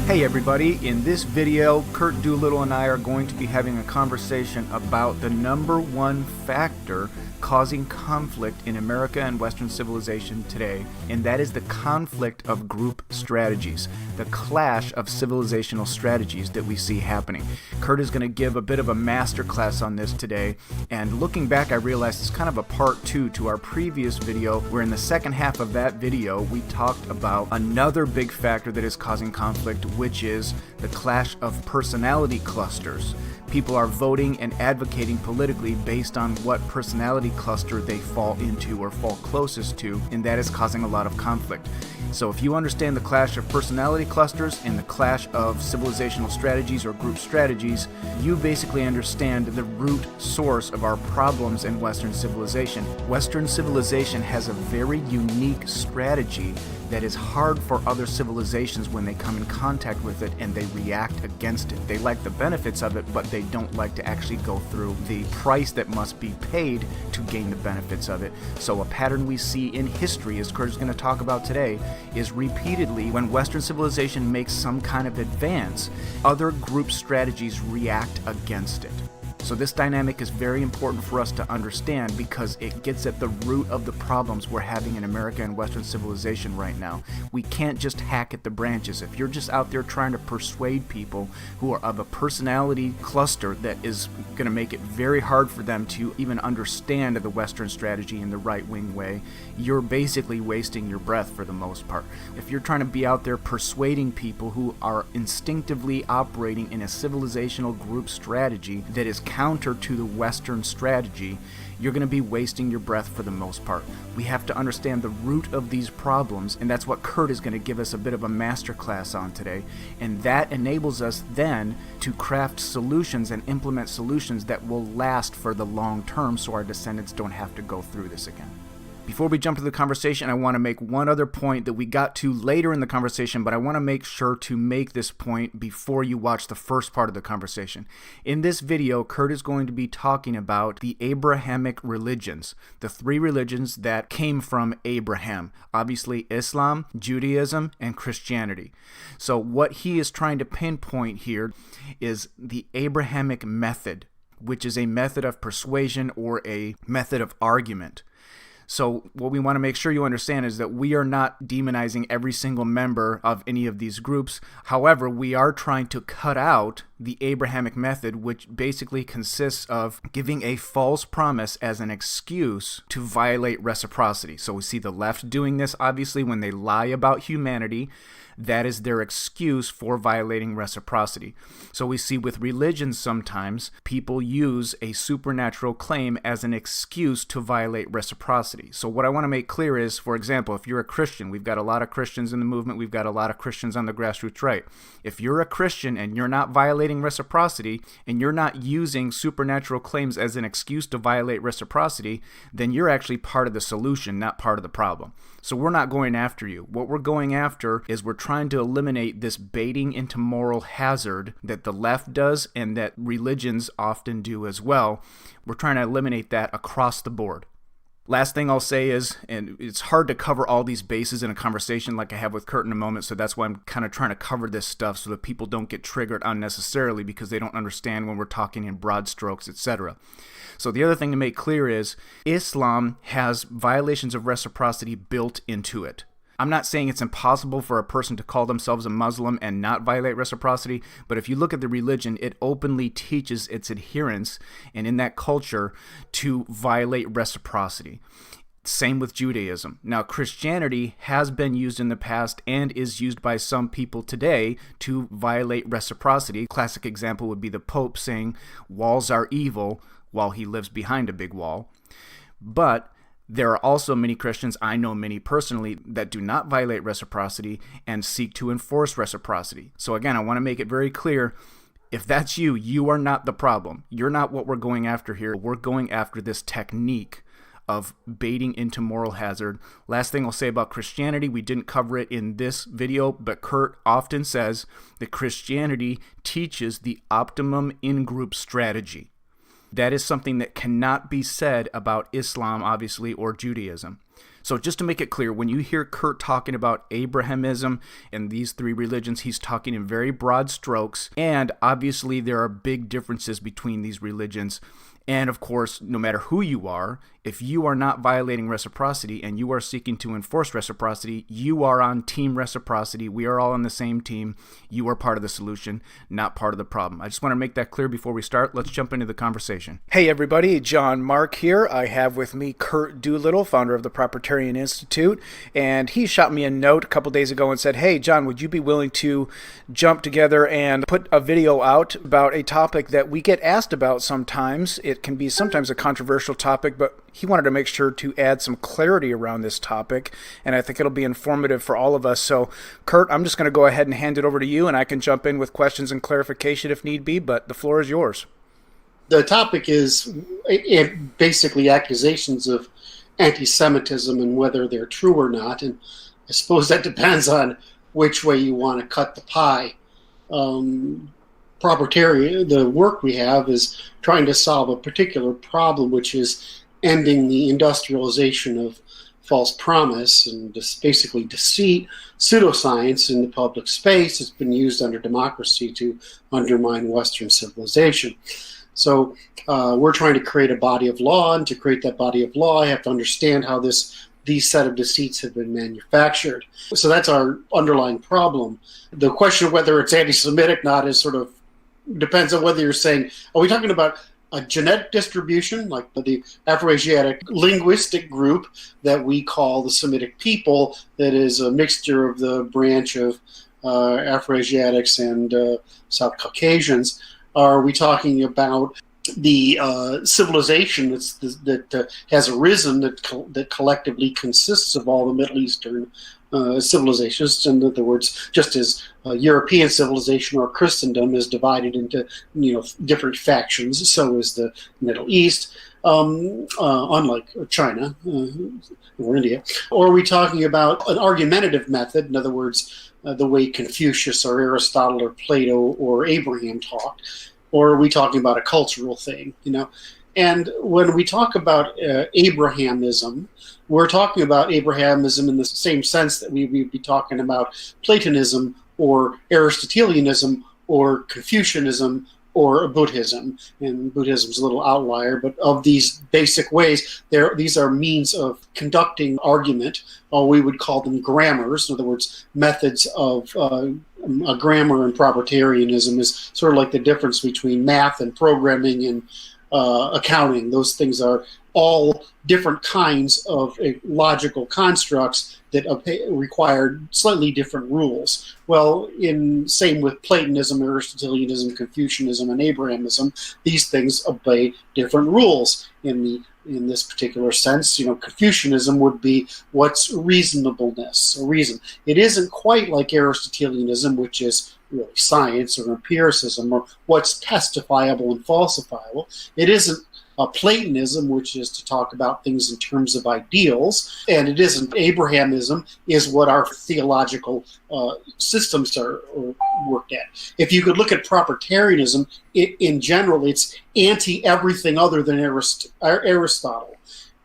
Hey everybody, in this video, Kurt Doolittle and I are going to be having a conversation about the number one factor causing conflict in America and Western civilization today, and that is the conflict of group strategies, the clash of civilizational strategies that we see happening. Kurt is going to give a bit of a masterclass on this today, and looking back I realized it's kind of a part two to our previous video, where in the second half of that video we talked about another big factor that is causing conflict, which is the clash of personality clusters. People are voting and advocating politically based on what personality cluster they fall into or fall closest to, and that is causing a lot of conflict. So if you understand the clash of personality clusters and the clash of civilizational strategies or group strategies, you basically understand the root source of our problems in Western civilization. Western civilization has a very unique strategy that is hard for other civilizations when they come in contact with it and they react against it. They like the benefits of it, but they don't like to actually go through the price that must be paid to gain the benefits of it. So a pattern we see in history, as Kurt is going to talk about today, is repeatedly when Western civilization makes some kind of advance, other group strategies react against it. So this dynamic is very important for us to understand because it gets at the root of the problems we're having in America and Western civilization right now. We can't just hack at the branches. If you're just out there trying to persuade people who are of a personality cluster that is going to make it very hard for them to even understand the Western strategy in the right-wing way, you're basically wasting your breath for the most part. If you're trying to be out there persuading people who are instinctively operating in a civilizational group strategy that is counter to the Western strategy, you're going to be wasting your breath for the most part. We have to understand the root of these problems, and that's what Kurt is going to give us a bit of a masterclass on today. And that enables us then to craft solutions and implement solutions that will last for the long term so our descendants don't have to go through this again. Before we jump to the conversation, I want to make one other point that we got to later in the conversation, but I want to make sure to make this point before you watch the first part of the conversation. In this video, Kurt is going to be talking about the Abrahamic religions, the three religions that came from Abraham. Obviously, Islam, Judaism, and Christianity. So what he is trying to pinpoint here is the Abrahamic method, which is a method of persuasion or a method of argument. So what we want to make sure you understand is that we are not demonizing every single member of any of these groups. However, we are trying to cut out the Abrahamic method, which basically consists of giving a false promise as an excuse to violate reciprocity. So we see the left doing this, obviously, when they lie about humanity. That is their excuse for violating reciprocity. So we see with religions sometimes people use a supernatural claim as an excuse to violate reciprocity. So what I want to make clear is, for example, if you're a Christian, we've got a lot of Christians in the movement, we've got a lot of Christians on the grassroots right. If you're a Christian and you're not violating reciprocity and you're not using supernatural claims as an excuse to violate reciprocity, then you're actually part of the solution, not part of the problem. So we're not going after you. What we're going after is we're trying to eliminate this baiting into moral hazard that the left does and that religions often do as well. We're trying to eliminate that across the board. Last thing I'll say is, and it's hard to cover all these bases in a conversation like I have with Kurt in a moment, so that's why I'm kind of trying to cover this stuff so that people don't get triggered unnecessarily because they don't understand when we're talking in broad strokes, etc. So the other thing to make clear is Islam has violations of reciprocity built into it. I'm not saying it's impossible for a person to call themselves a Muslim and not violate reciprocity, but if you look at the religion, it openly teaches its adherents, and in that culture, to violate reciprocity. Same with Judaism. Now, Christianity has been used in the past and is used by some people today to violate reciprocity. Classic example would be the Pope saying, "Walls are evil," while he lives behind a big wall. But there are also many Christians, I know many personally, that do not violate reciprocity and seek to enforce reciprocity. So again, I want to make it very clear, if that's you, you are not the problem. You're not what we're going after here. We're going after this technique of baiting into moral hazard. Last thing I'll say about Christianity, we didn't cover it in this video, but Kurt often says that Christianity teaches the optimum in-group strategy. That is something that cannot be said about Islam, obviously, or Judaism. So just to make it clear, when you hear Kurt talking about Abrahamism and these three religions, he's talking in very broad strokes. And obviously there are big differences between these religions. And of course, no matter who you are, if you are not violating reciprocity and you are seeking to enforce reciprocity, you are on team reciprocity. We are all on the same team. You are part of the solution, not part of the problem. I just want to make that clear before we start. Let's jump into the conversation. Hey everybody, John Mark here. I have with me Kurt Doolittle, founder of the Proprietarian Institute, and he shot me a note a couple days ago and said, hey John, would you be willing to jump together and put a video out about a topic that we get asked about sometimes? It can be sometimes a controversial topic, but he wanted to make sure to add some clarity around this topic, and I think it'll be informative for all of us. So, Kurt, I'm just going to go ahead and hand it over to you, and I can jump in with questions and clarification if need be, but the floor is yours. The topic is basically accusations of anti-Semitism and whether they're true or not, and I suppose that depends on which way you want to cut the pie. Proprietarian, the work we have is trying to solve a particular problem, which is ending the industrialization of false promise and basically deceit, pseudoscience in the public space. It's been used under democracy to undermine Western civilization. So we're trying to create a body of law, and to create that body of law, I have to understand how these set of deceits have been manufactured. So that's our underlying problem. The question of whether it's anti-Semitic or not is sort of depends on whether you're saying, are we talking about a genetic distribution, like the Afro-Asiatic linguistic group that we call the Semitic people, that is a mixture of the branch of Afro-Asiatics and South Caucasians? Are we talking about the civilization that has arisen that collectively consists of all the Middle Eastern civilizations? In other words, just as European civilization or Christendom is divided into different factions, so is the Middle East, unlike China or India. Or are we talking about an argumentative method? In other words, the way Confucius or Aristotle or Plato or Abraham talked? Or are we talking about a cultural thing? And when we talk about Abrahamism, we're talking about Abrahamism in the same sense that we would be talking about Platonism or Aristotelianism or Confucianism or Buddhism. And Buddhism is a little outlier, but of these basic ways, these are means of conducting argument, or we would call them grammars. In other words, methods of a grammar and proprietarianism is sort of like the difference between math and programming and accounting. Those things are all different kinds of logical constructs that require slightly different rules. Well, same with Platonism, Aristotelianism, Confucianism, and Abrahamism, these things obey different rules. In this particular sense, Confucianism would be what's reasonableness or reason. It isn't quite like Aristotelianism, which is really science or empiricism or what's testifiable and falsifiable. It isn't Platonism, which is to talk about things in terms of ideals, and it isn't Abrahamism, is what our theological systems are worked at. If you could look at proprietarianism, in general, it's anti-everything other than Aristotle.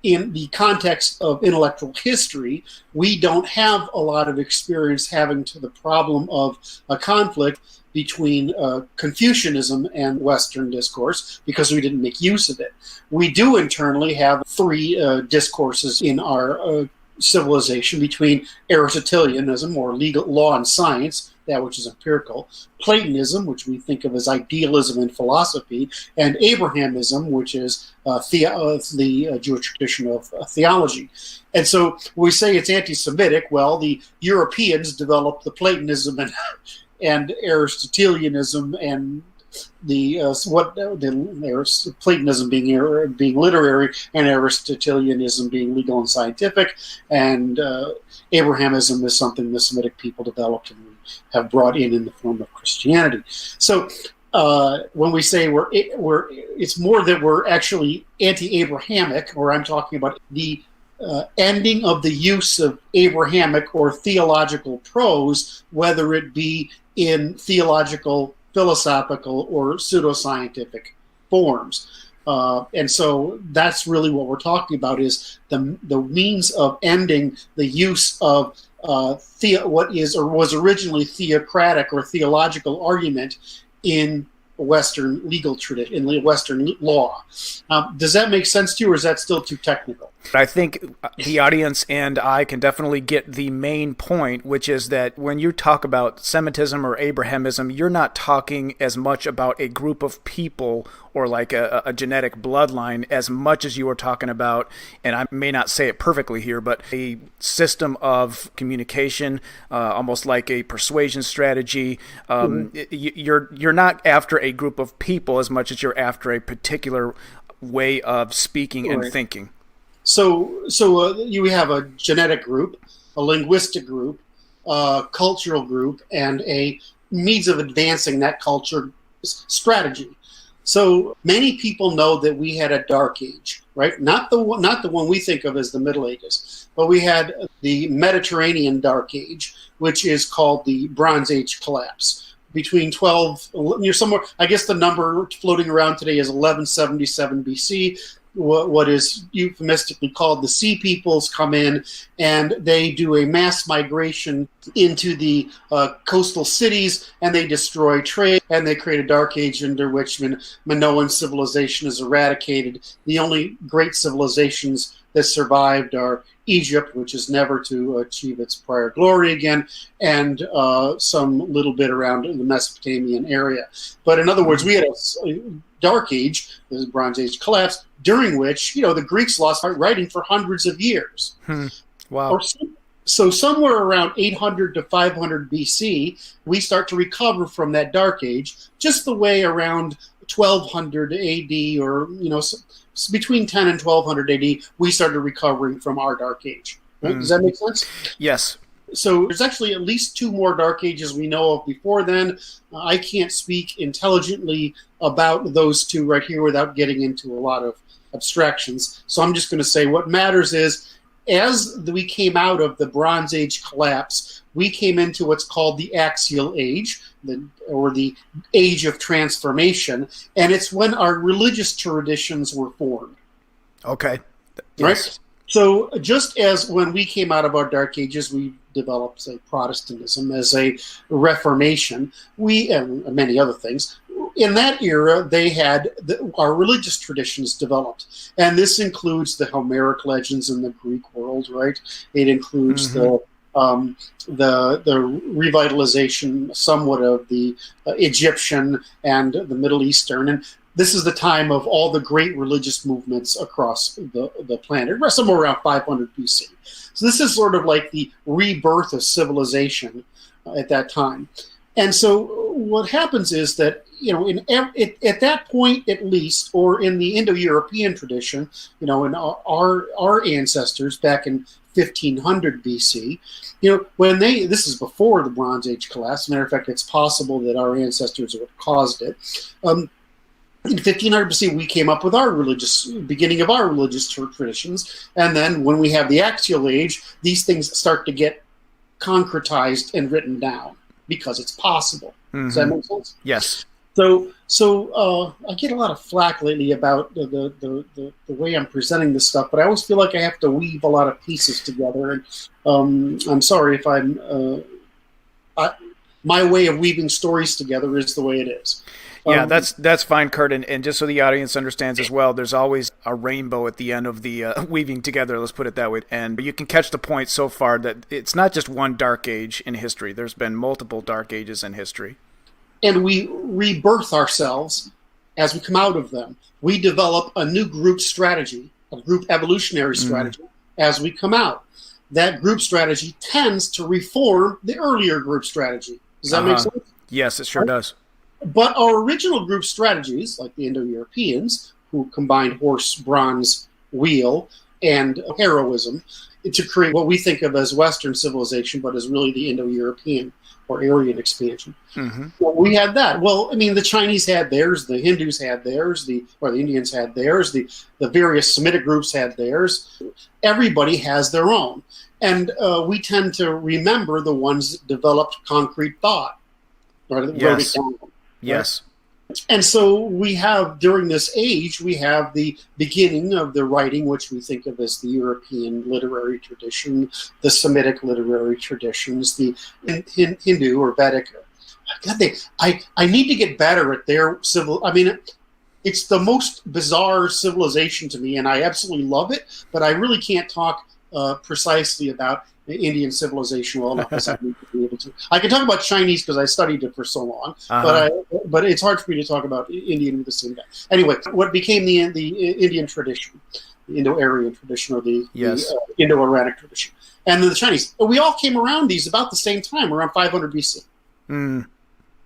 In the context of intellectual history, we don't have a lot of experience having to the problem of a conflict between Confucianism and Western discourse because we didn't make use of it. We do internally have three discourses in our civilization between Aristotelianism, or legal law and science, that which is empirical, Platonism, which we think of as idealism and philosophy, and Abrahamism, which is the Jewish tradition of theology. And so when we say it's anti-Semitic, well, the Europeans developed the Platonism and Aristotelianism and Platonism being literary and Aristotelianism being legal and scientific, and Abrahamism is something the Semitic people developed and have brought in the form of Christianity. So when we say it's more that we're actually anti-Abrahamic, or I'm talking about the ending of the use of Abrahamic or theological prose, whether it be in theological, philosophical, or pseudoscientific forms. And so that's really what we're talking about, is the means of ending the use of what is or was originally theocratic or theological argument in Western legal tradition, in Western law. Does that make sense to you, or is that still too technical? I think the audience and I can definitely get the main point, which is that when you talk about Semitism or Abrahamism, you're not talking as much about a group of people or like a genetic bloodline as much as you are talking about, and I may not say it perfectly here, but a system of communication, almost like a persuasion strategy. You're not after a group of people as much as you're after a particular way of speaking and thinking. So you have a genetic group, a linguistic group, a cultural group, and a means of advancing that culture strategy. So many people know that we had a dark age, right? Not the one we think of as the Middle Ages, but we had the Mediterranean Dark Age, which is called the Bronze Age collapse. Between 12, you're somewhere, I guess the number floating around today is 1177 BC. What is euphemistically called the Sea Peoples come in, and they do a mass migration into the coastal cities, and they destroy trade, and they create a dark age under which Minoan civilization is eradicated. The only great civilizations that survived are Egypt, which is never to achieve its prior glory again, and some little bit around the Mesopotamian area. But in other words, we had a Dark Age, the Bronze Age collapse, during which, the Greeks lost writing for hundreds of years. Wow. So somewhere around 800 to 500 BC, we start to recover from that Dark Age, just the way around 1200 AD, or, between 10 and 1200 AD, we started recovering from our Dark Age. Right? Does that make sense? Yes. So there's actually at least two more Dark Ages we know of before then. I can't speak intelligently about those two right here without getting into a lot of abstractions. So I'm just going to say what matters is, as we came out of the Bronze Age collapse, we came into what's called the Axial Age, or the Age of Transformation, and it's when our religious traditions were formed. Okay. Yes. Right? So just as when we came out of our Dark Ages, we developed, say, Protestantism as a Reformation, and many other things. In that era, they had our religious traditions developed, and this includes the Homeric legends in the Greek world, right? It includes the revitalization, somewhat, of the Egyptian and the Middle Eastern, and this is the time of all the great religious movements across the planet, somewhere around 500 BC. So this is sort of like the rebirth of civilization at that time. And so what happens is that, at that point at least, or in the Indo-European tradition, in our ancestors back in 1500 BC, this is before the Bronze Age collapse. As a matter of fact, it's possible that our ancestors would have caused it. In 1500 BC, we came up with beginning of our religious traditions, and then when we have the Axial Age, these things start to get concretized and written down because it's possible. Does that make sense? Yes. So I get a lot of flack lately about the way I'm presenting this stuff, but I always feel like I have to weave a lot of pieces together, and I'm sorry if my way of weaving stories together is the way it is. Yeah, that's fine, Kurt. And just so the audience understands as well, there's always a rainbow at the end of the weaving together, let's put it that way. And you can catch the point so far that it's not just one dark age in history. There's been multiple dark ages in history. And we rebirth ourselves as we come out of them. We develop a new group strategy, a group evolutionary strategy, as we come out. That group strategy tends to reform the earlier group strategy. Does that make sense? Yes, it sure does. But our original group strategies, like the Indo-Europeans, who combined horse, bronze, wheel, and heroism to create what we think of as Western civilization, but is really the Indo-European or Aryan expansion. Well, we had that. Well, I mean, the Chinese had theirs, the Hindus had theirs, the Indians had theirs, the various Semitic groups had theirs. Everybody has their own. And we tend to remember the ones that developed concrete thought, or that wrote it down. Yes. And so we have, during this age, we have the beginning of the writing, which we think of as the European literary tradition, the Semitic literary traditions, the Hindu or Vedic. God, I need to get better at their civil. I mean, it's the most bizarre civilization to me, and I absolutely love it. But I really can't talk precisely about the Indian civilization well enough as I need to be able to. I can talk about Chinese because I studied it for so long, but it's hard for me to talk about Indian with the same guy. Anyway, what became the Indian tradition, the Indo-Aryan tradition, or the Indo-Iranic tradition, and then the Chinese. We all came around these about the same time, around 500 BC.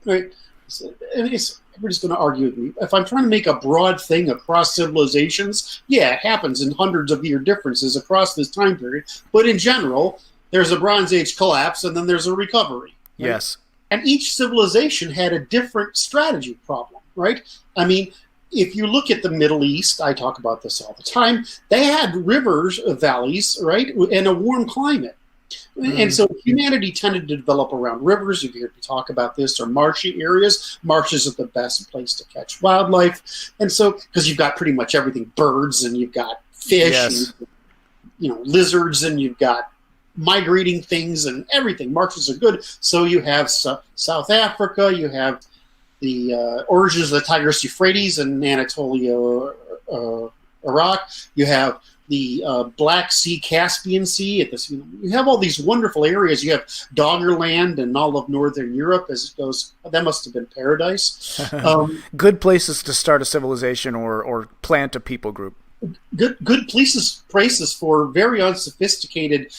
Right? And everybody's going to argue with me. If I'm trying to make a broad thing across civilizations, yeah, it happens in hundreds of year differences across this time period. But in general, there's a Bronze Age collapse, and then there's a recovery. Right? Yes. And each civilization had a different strategy problem, right? I mean, if you look at the Middle East, I talk about this all the time, they had rivers, valleys, right, and a warm climate. And so humanity tended to develop around rivers. You've heard me talk about this, or marshy areas. Marshes are the best place to catch wildlife. And so, because you've got pretty much everything, birds, and you've got fish, and, lizards, and you've got migrating things and everything. Marshes are good. So you have South Africa, you have the origins of the Tigris Euphrates in Anatolia, Iraq. You have the Black Sea, Caspian Sea. You have all these wonderful areas. You have Doggerland and all of Northern Europe as it goes. That must have been paradise. Good places to start a civilization or plant a people group. Good places for very unsophisticated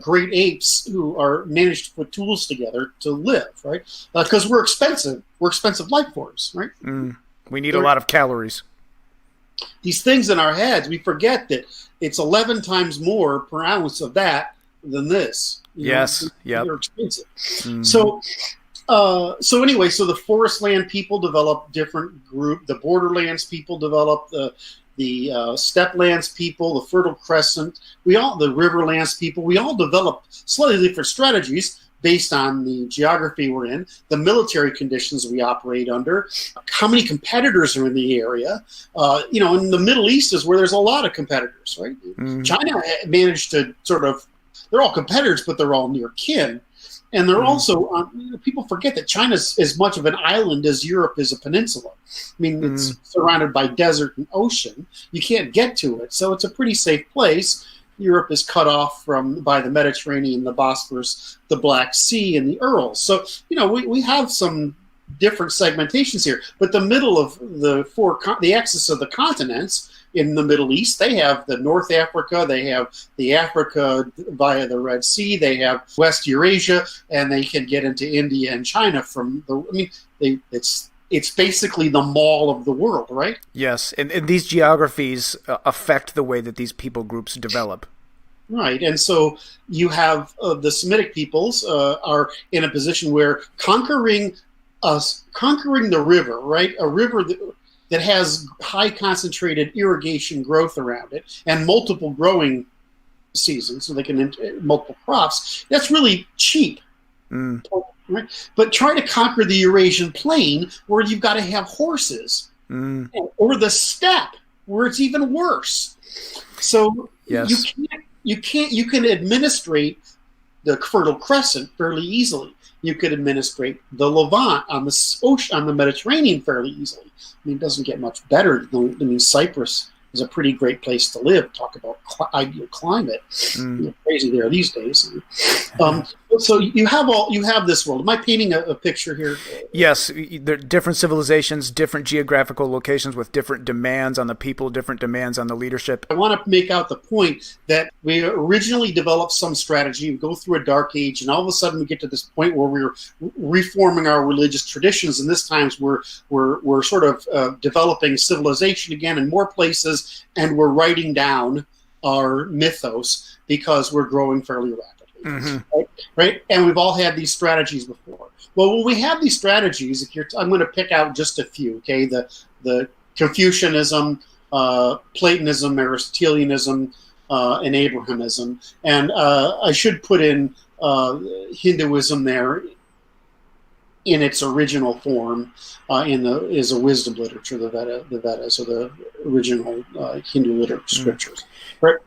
great apes who are managed to put tools together to live, right? Because we're expensive. We're expensive life forms, right? We need a lot of calories. These things in our heads, we forget that it's 11 times more per ounce of that than this. Yes, yeah. They're expensive. So anyway, so the forest land people develop different group. The borderlands people develop the steppe lands people, the Fertile Crescent. The riverlands people. We all develop slightly different strategies based on the geography we're in, the military conditions we operate under, how many competitors are in the area. In the Middle East is where there's a lot of competitors, right? China managed to they're all competitors, but they're all near kin. And they're also, people forget that China's as much of an island as Europe is a peninsula. I mean, it's surrounded by desert and ocean. You can't get to it. So it's a pretty safe place. Europe is cut off by the Mediterranean, the Bosphorus, the Black Sea, and the Urals. So, we have some different segmentations here. But the middle of the axis of the continents in the Middle East, they have the North Africa, they have the Africa via the Red Sea, they have West Eurasia, and they can get into India and China it's basically the mall of the world, right? Yes, and these geographies affect the way that these people groups develop. Right, and so you have the Semitic peoples are in a position where conquering the river, right? A river that has high concentrated irrigation growth around it and multiple growing seasons, so they can multiple crops. That's really cheap. Right? But try to conquer the Eurasian plain where you've got to have horses, or the steppe where it's even worse. So you can administrate the Fertile Crescent fairly easily. You could administrate the Levant on the Mediterranean fairly easily. I mean, it doesn't get much better. Cyprus is a pretty great place to live. Talk about ideal climate. Crazy there these days. So you have this world. Am I painting a picture here? Yes, there are different civilizations, different geographical locations with different demands on the people, different demands on the leadership. I want to make out the point that we originally developed some strategy, we go through a dark age, and all of a sudden we get to this point where we're reforming our religious traditions, and this time we're sort of developing civilization again in more places, and we're writing down our mythos because we're growing fairly rapidly. Right? And we've all had these strategies before. Well, when we have these strategies, I'm going to pick out just a few, okay? The Confucianism, Platonism, Aristotelianism, and Abrahamism. And I should put in Hinduism there in its original form is a wisdom literature, the Vedas, or the original Hindu literature scriptures. Right?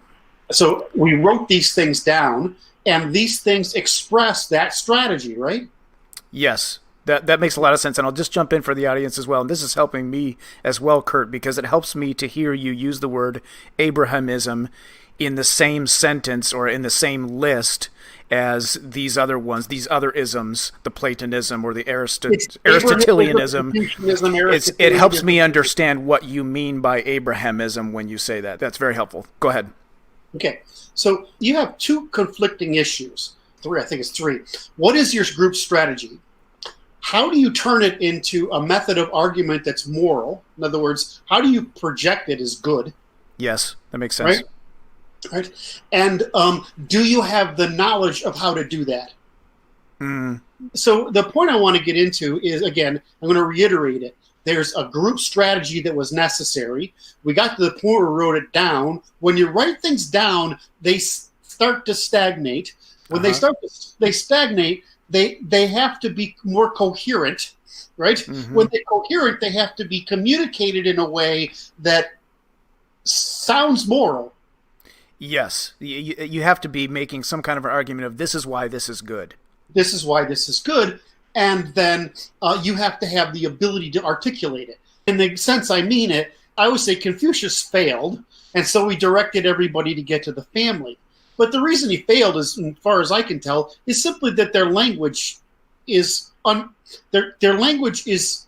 So we wrote these things down, and these things express that strategy, right? Yes. That makes a lot of sense, and I'll just jump in for the audience as well. And this is helping me as well, Kurt, because it helps me to hear you use the word Abrahamism in the same sentence or in the same list as these other ones, these other isms, the Platonism or the Aristotelianism. It helps me understand what you mean by Abrahamism when you say that. That's very helpful. Go ahead. Okay, so you have two conflicting issues. I think it's three. What is your group strategy? How do you turn it into a method of argument that's moral? In other words, how do you project it as good? Yes, that makes sense. Right? And do you have the knowledge of how to do that? So the point I want to get into is, again, I'm going to reiterate it. There's a group strategy that was necessary. We got to the point where we wrote it down. When you write things down, they start to stagnate. When they stagnate, they have to be more coherent, right? When they're coherent, they have to be communicated in a way that sounds moral. Yes. You have to be making some kind of an argument of this is why this is good. This is why this is good. And then you have to have the ability to articulate it. In the sense I mean it, I would say Confucius failed, and so he directed everybody to get to the family. But the reason he failed, as far as I can tell, is simply that their language is their language is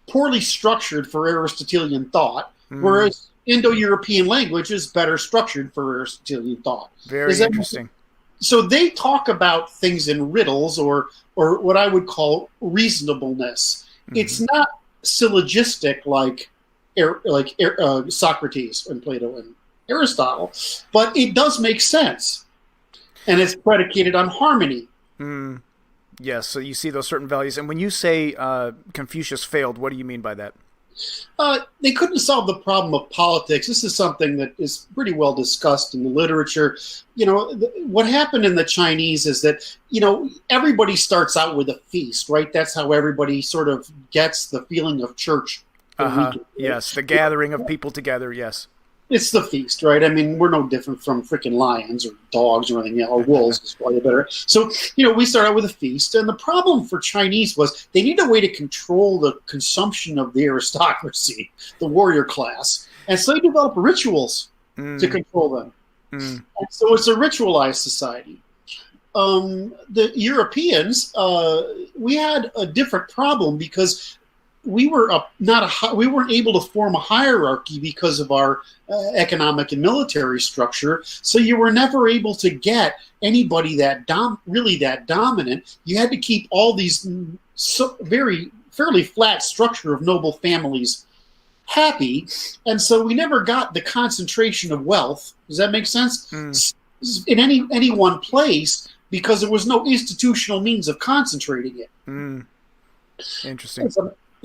poorly structured for Aristotelian thought, whereas Indo-European language is better structured for Aristotelian thought. Very interesting. So they talk about things in riddles or what I would call reasonableness. It's not syllogistic like Socrates and Plato and Aristotle, but it does make sense, and it's predicated on harmony. Yes, so you see those certain values. And when you say Confucius failed, what do you mean by that? They couldn't solve the problem of politics. This is something that is pretty well discussed in the literature. You know, what happened in the Chinese is that, you know, everybody starts out with a feast, right? That's how everybody sort of gets the feeling of church. Yes, the gathering of people together, yes. It's the feast, right? I mean, we're no different from freaking lions or dogs or anything else, or wolves is probably better. So, you know, we start out with a feast, and the problem for Chinese was they need a way to control the consumption of the aristocracy, the warrior class, and so they develop rituals to control them. And so it's a ritualized society. The Europeans, we had a different problem because we weren't able to form a hierarchy because of our economic and military structure. So you were never able to get anybody that really that dominant. You had to keep all these fairly flat structure of noble families happy, and so we never got the concentration of wealth. Does that make sense? In any one place, because there was no institutional means of concentrating it. Interesting.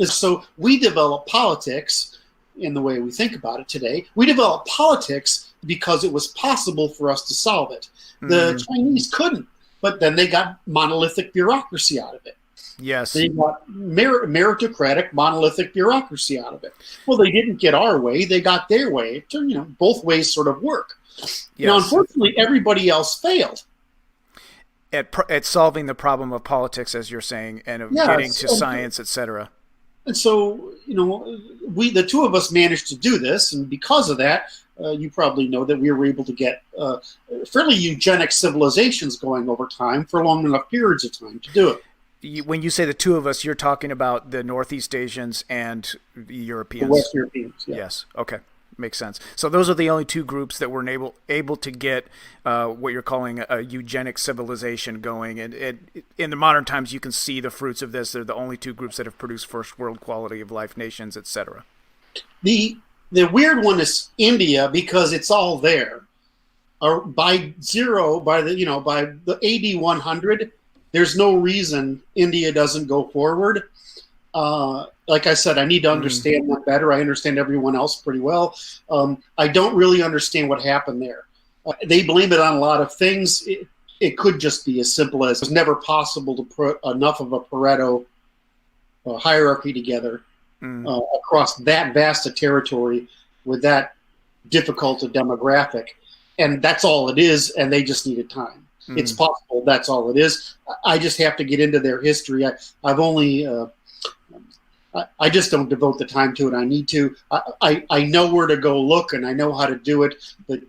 So we develop politics in the way we think about it today. We develop politics because it was possible for us to solve it. The Chinese couldn't, but then they got monolithic bureaucracy out of it. Yes. They got meritocratic monolithic bureaucracy out of it. Well, they didn't get our way, they got their way. You know, both ways sort of work. Yes. Now, unfortunately, everybody else failed. At solving the problem of politics, as you're saying, and of getting to science, etc. And so, you know, the two of us managed to do this, and because of that, you probably know that we were able to get fairly eugenic civilizations going over time for long enough periods of time to do it. When you say the two of us, you're talking about the Northeast Asians and the Europeans. The West Europeans, yeah. Yes, okay. Makes sense. So those are the only two groups that were able to get what you're calling a eugenic civilization going. And in the modern times, you can see the fruits of this. They're the only two groups that have produced first world quality of life nations, etc. The weird one is India, because it's all there. By the AD 100, there's no reason India doesn't go forward. Like I said, I need to understand that better. I understand everyone else pretty well. I don't really understand what happened there. They blame it on a lot of things. It could just be as simple as it was never possible to put enough of a Pareto hierarchy together across that vast a territory with that difficult a demographic. And that's all it is, and they just needed time. It's possible that's all it is. I just have to get into their history. I've only... I just don't devote the time to it. I need to. I know where to go look, and I know how to do it, but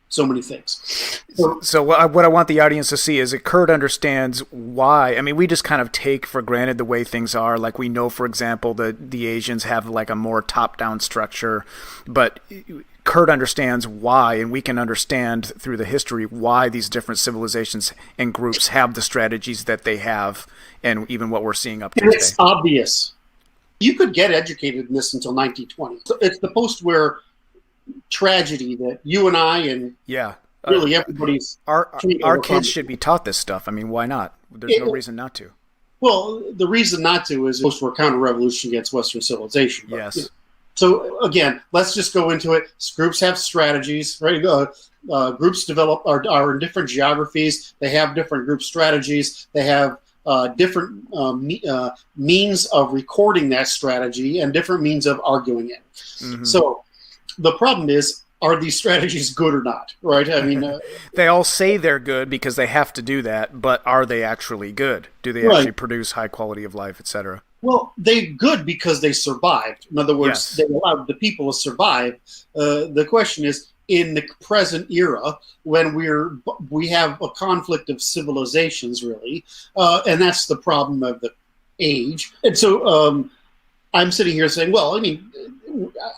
so many things. So what I want the audience to see is that Kurt understands why. I mean, we just kind of take for granted the way things are. Like we know, for example, the Asians have like a more top-down structure, but Kurt understands why, and we can understand through the history why these different civilizations and groups have the strategies that they have, and even what we're seeing up to today. It's obvious. You could get educated in this until 1920. So it's the post-war tragedy that you and I and really everybody's... Our kids should be taught this stuff. I mean, why not? There's no reason not to. Well, the reason not to is post-war counter-revolution against Western civilization. But, yes. So, again, let's just go into it. Groups have strategies, right? Groups develop are in different geographies. They have different group strategies. They have different means of recording that strategy and different means of arguing it. Mm-hmm. So the problem is, are these strategies good or not? Right? I mean, they all say they're good because they have to do that, but are they actually good? Do they actually produce high quality of life, etc.? Well, they're good because they survived. In other words, they allowed the people to survive. The question is, in the present era, when we have a conflict of civilizations, really, and that's the problem of the age. And so I'm sitting here saying, well, I mean,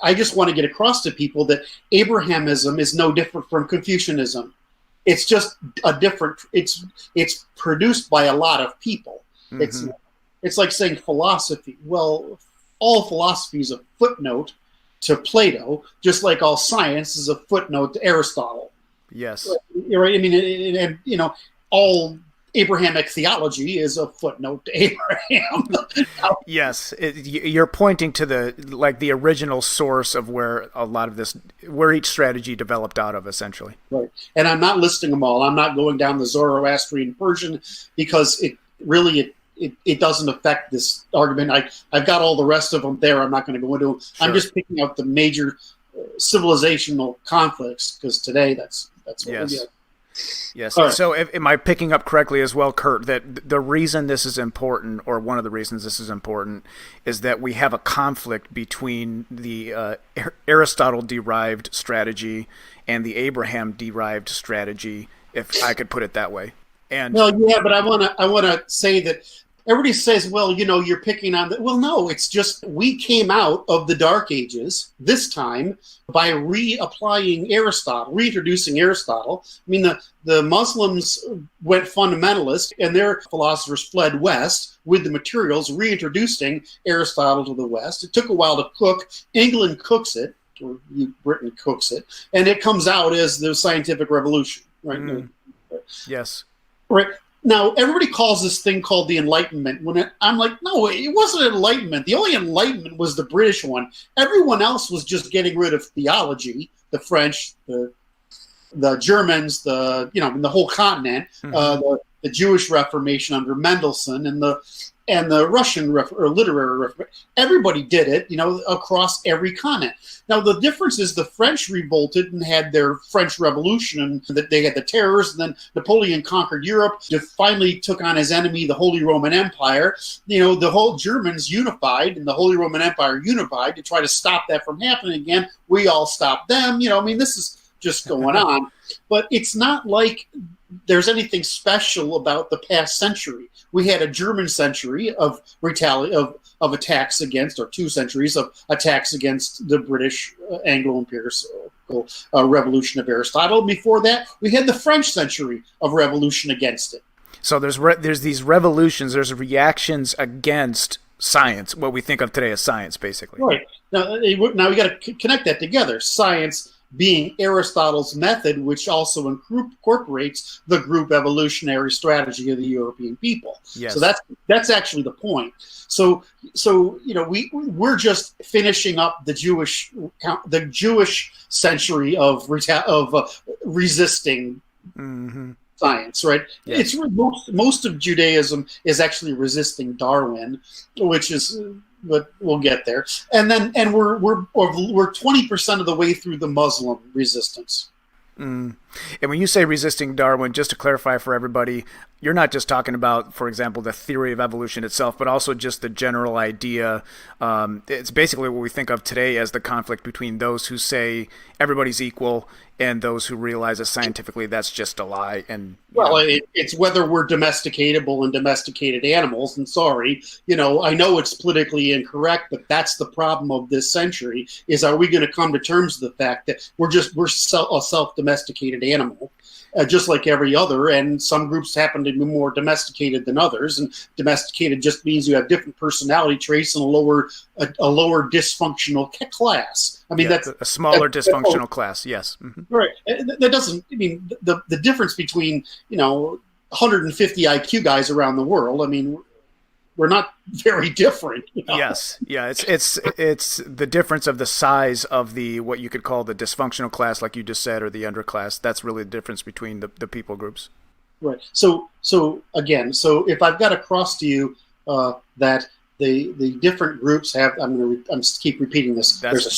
I just want to get across to people that Abrahamism is no different from Confucianism. It's just a different. It's produced by a lot of people. Mm-hmm. It's like saying philosophy. Well, all philosophy is a footnote to Plato, just like all science is a footnote to Aristotle. Yes. You're right. I mean, and you know, all Abrahamic theology is a footnote to Abraham. Yes. You're pointing to the original source of where a lot of this, where each strategy developed out of, essentially. Right. And I'm not listing them all. I'm not going down the Zoroastrian Persian because it doesn't affect this argument. I've got all the rest of them there. I'm not going to go into them. Sure. I'm just picking out the major civilizational conflicts because today that's what we get. Yes. Right. So am I picking up correctly as well, Kurt, that the reason this is important, or one of the reasons this is important, is that we have a conflict between the Aristotle-derived strategy and the Abraham-derived strategy, if I could put it that way? And well, yeah, but I want to say that everybody says, well, you know, you're picking on that. Well, no, it's just we came out of the Dark Ages this time by reintroducing Aristotle. I mean, the Muslims went fundamentalist, and their philosophers fled west with the materials, reintroducing Aristotle to the West. It took a while to cook. England cooks it, or Britain cooks it, and it comes out as the scientific revolution, right? Yes. Right. Now, everybody calls this thing called the Enlightenment. I'm like, no, it wasn't Enlightenment. The only Enlightenment was the British one. Everyone else was just getting rid of theology. The French, the Germans, the whole continent, the Jewish Reformation under Mendelssohn, and the Russian literary Reformation. Everybody did it, across every continent. Now, the difference is the French revolted and had their French Revolution, and that they had the terrors, and then Napoleon conquered Europe, finally took on his enemy, the Holy Roman Empire. The whole Germans unified, and the Holy Roman Empire unified to try to stop that from happening again. We all stopped them. This is just going on. But it's not like there's anything special about the past century. We had a German century of attacks against, or 2 centuries of attacks against the British Anglo-imperial revolution of Aristotle. Before that, we had the French century of revolution against it. So there's these revolutions, there's reactions against science, what we think of today as science, basically. Right. Now we got to connect that together. Science being Aristotle's method, which also incorporates the group evolutionary strategy of the European people. Yes. So that's actually the point. So we're just finishing up the Jewish century of resisting. Mm-hmm. science, right? Yes. It's most of Judaism is actually resisting Darwin, which is, but we'll get there. And we're 20% of the way through the Muslim resistance. Mm. And when you say resisting Darwin, just to clarify for everybody, you're not just talking about, for example, the theory of evolution itself, but also just the general idea. It's basically what we think of today as the conflict between those who say everybody's equal and those who realize that scientifically that's just a lie. And Well, it's whether we're domesticatable and domesticated animals. And sorry, I know it's politically incorrect, but that's the problem of this century: is are we going to come to terms with the fact that we're a self-domesticated animal, just like every other, and some groups happen to be more domesticated than others, and domesticated just means you have different personality traits and a lower dysfunctional class. I mean, yeah, a smaller dysfunctional class. Yes. Mm-hmm. Right. That doesn't. I mean, the difference between 150 IQ guys around the world. I mean, we're not very different. Yes. Yeah. It's the difference of the size of the what you could call the dysfunctional class, like you just said, or the underclass. That's really the difference between the people groups. Right. So if I've got across to you that the different groups have, I'm keep repeating this. There's a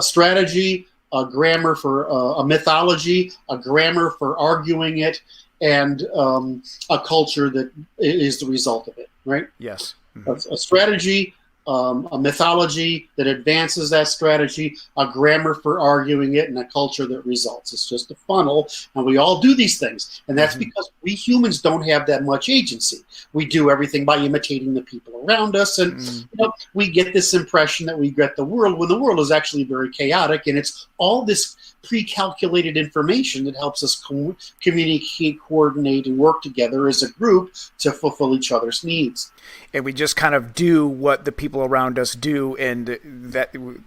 strategy, a grammar for a mythology, a grammar for arguing it, and a culture that is the result of it. Right. Yes. Mm-hmm. A strategy, a mythology that advances that strategy, a grammar for arguing it, and a culture that results. It's just a funnel, and we all do these things. And that's because we humans don't have that much agency. We do everything by imitating the people around us, and we get this impression that we get the world, when the world is actually very chaotic, and it's all this pre-calculated information that helps us communicate, coordinate, and work together as a group to fulfill each other's needs. And we just kind of do what the people around us do, and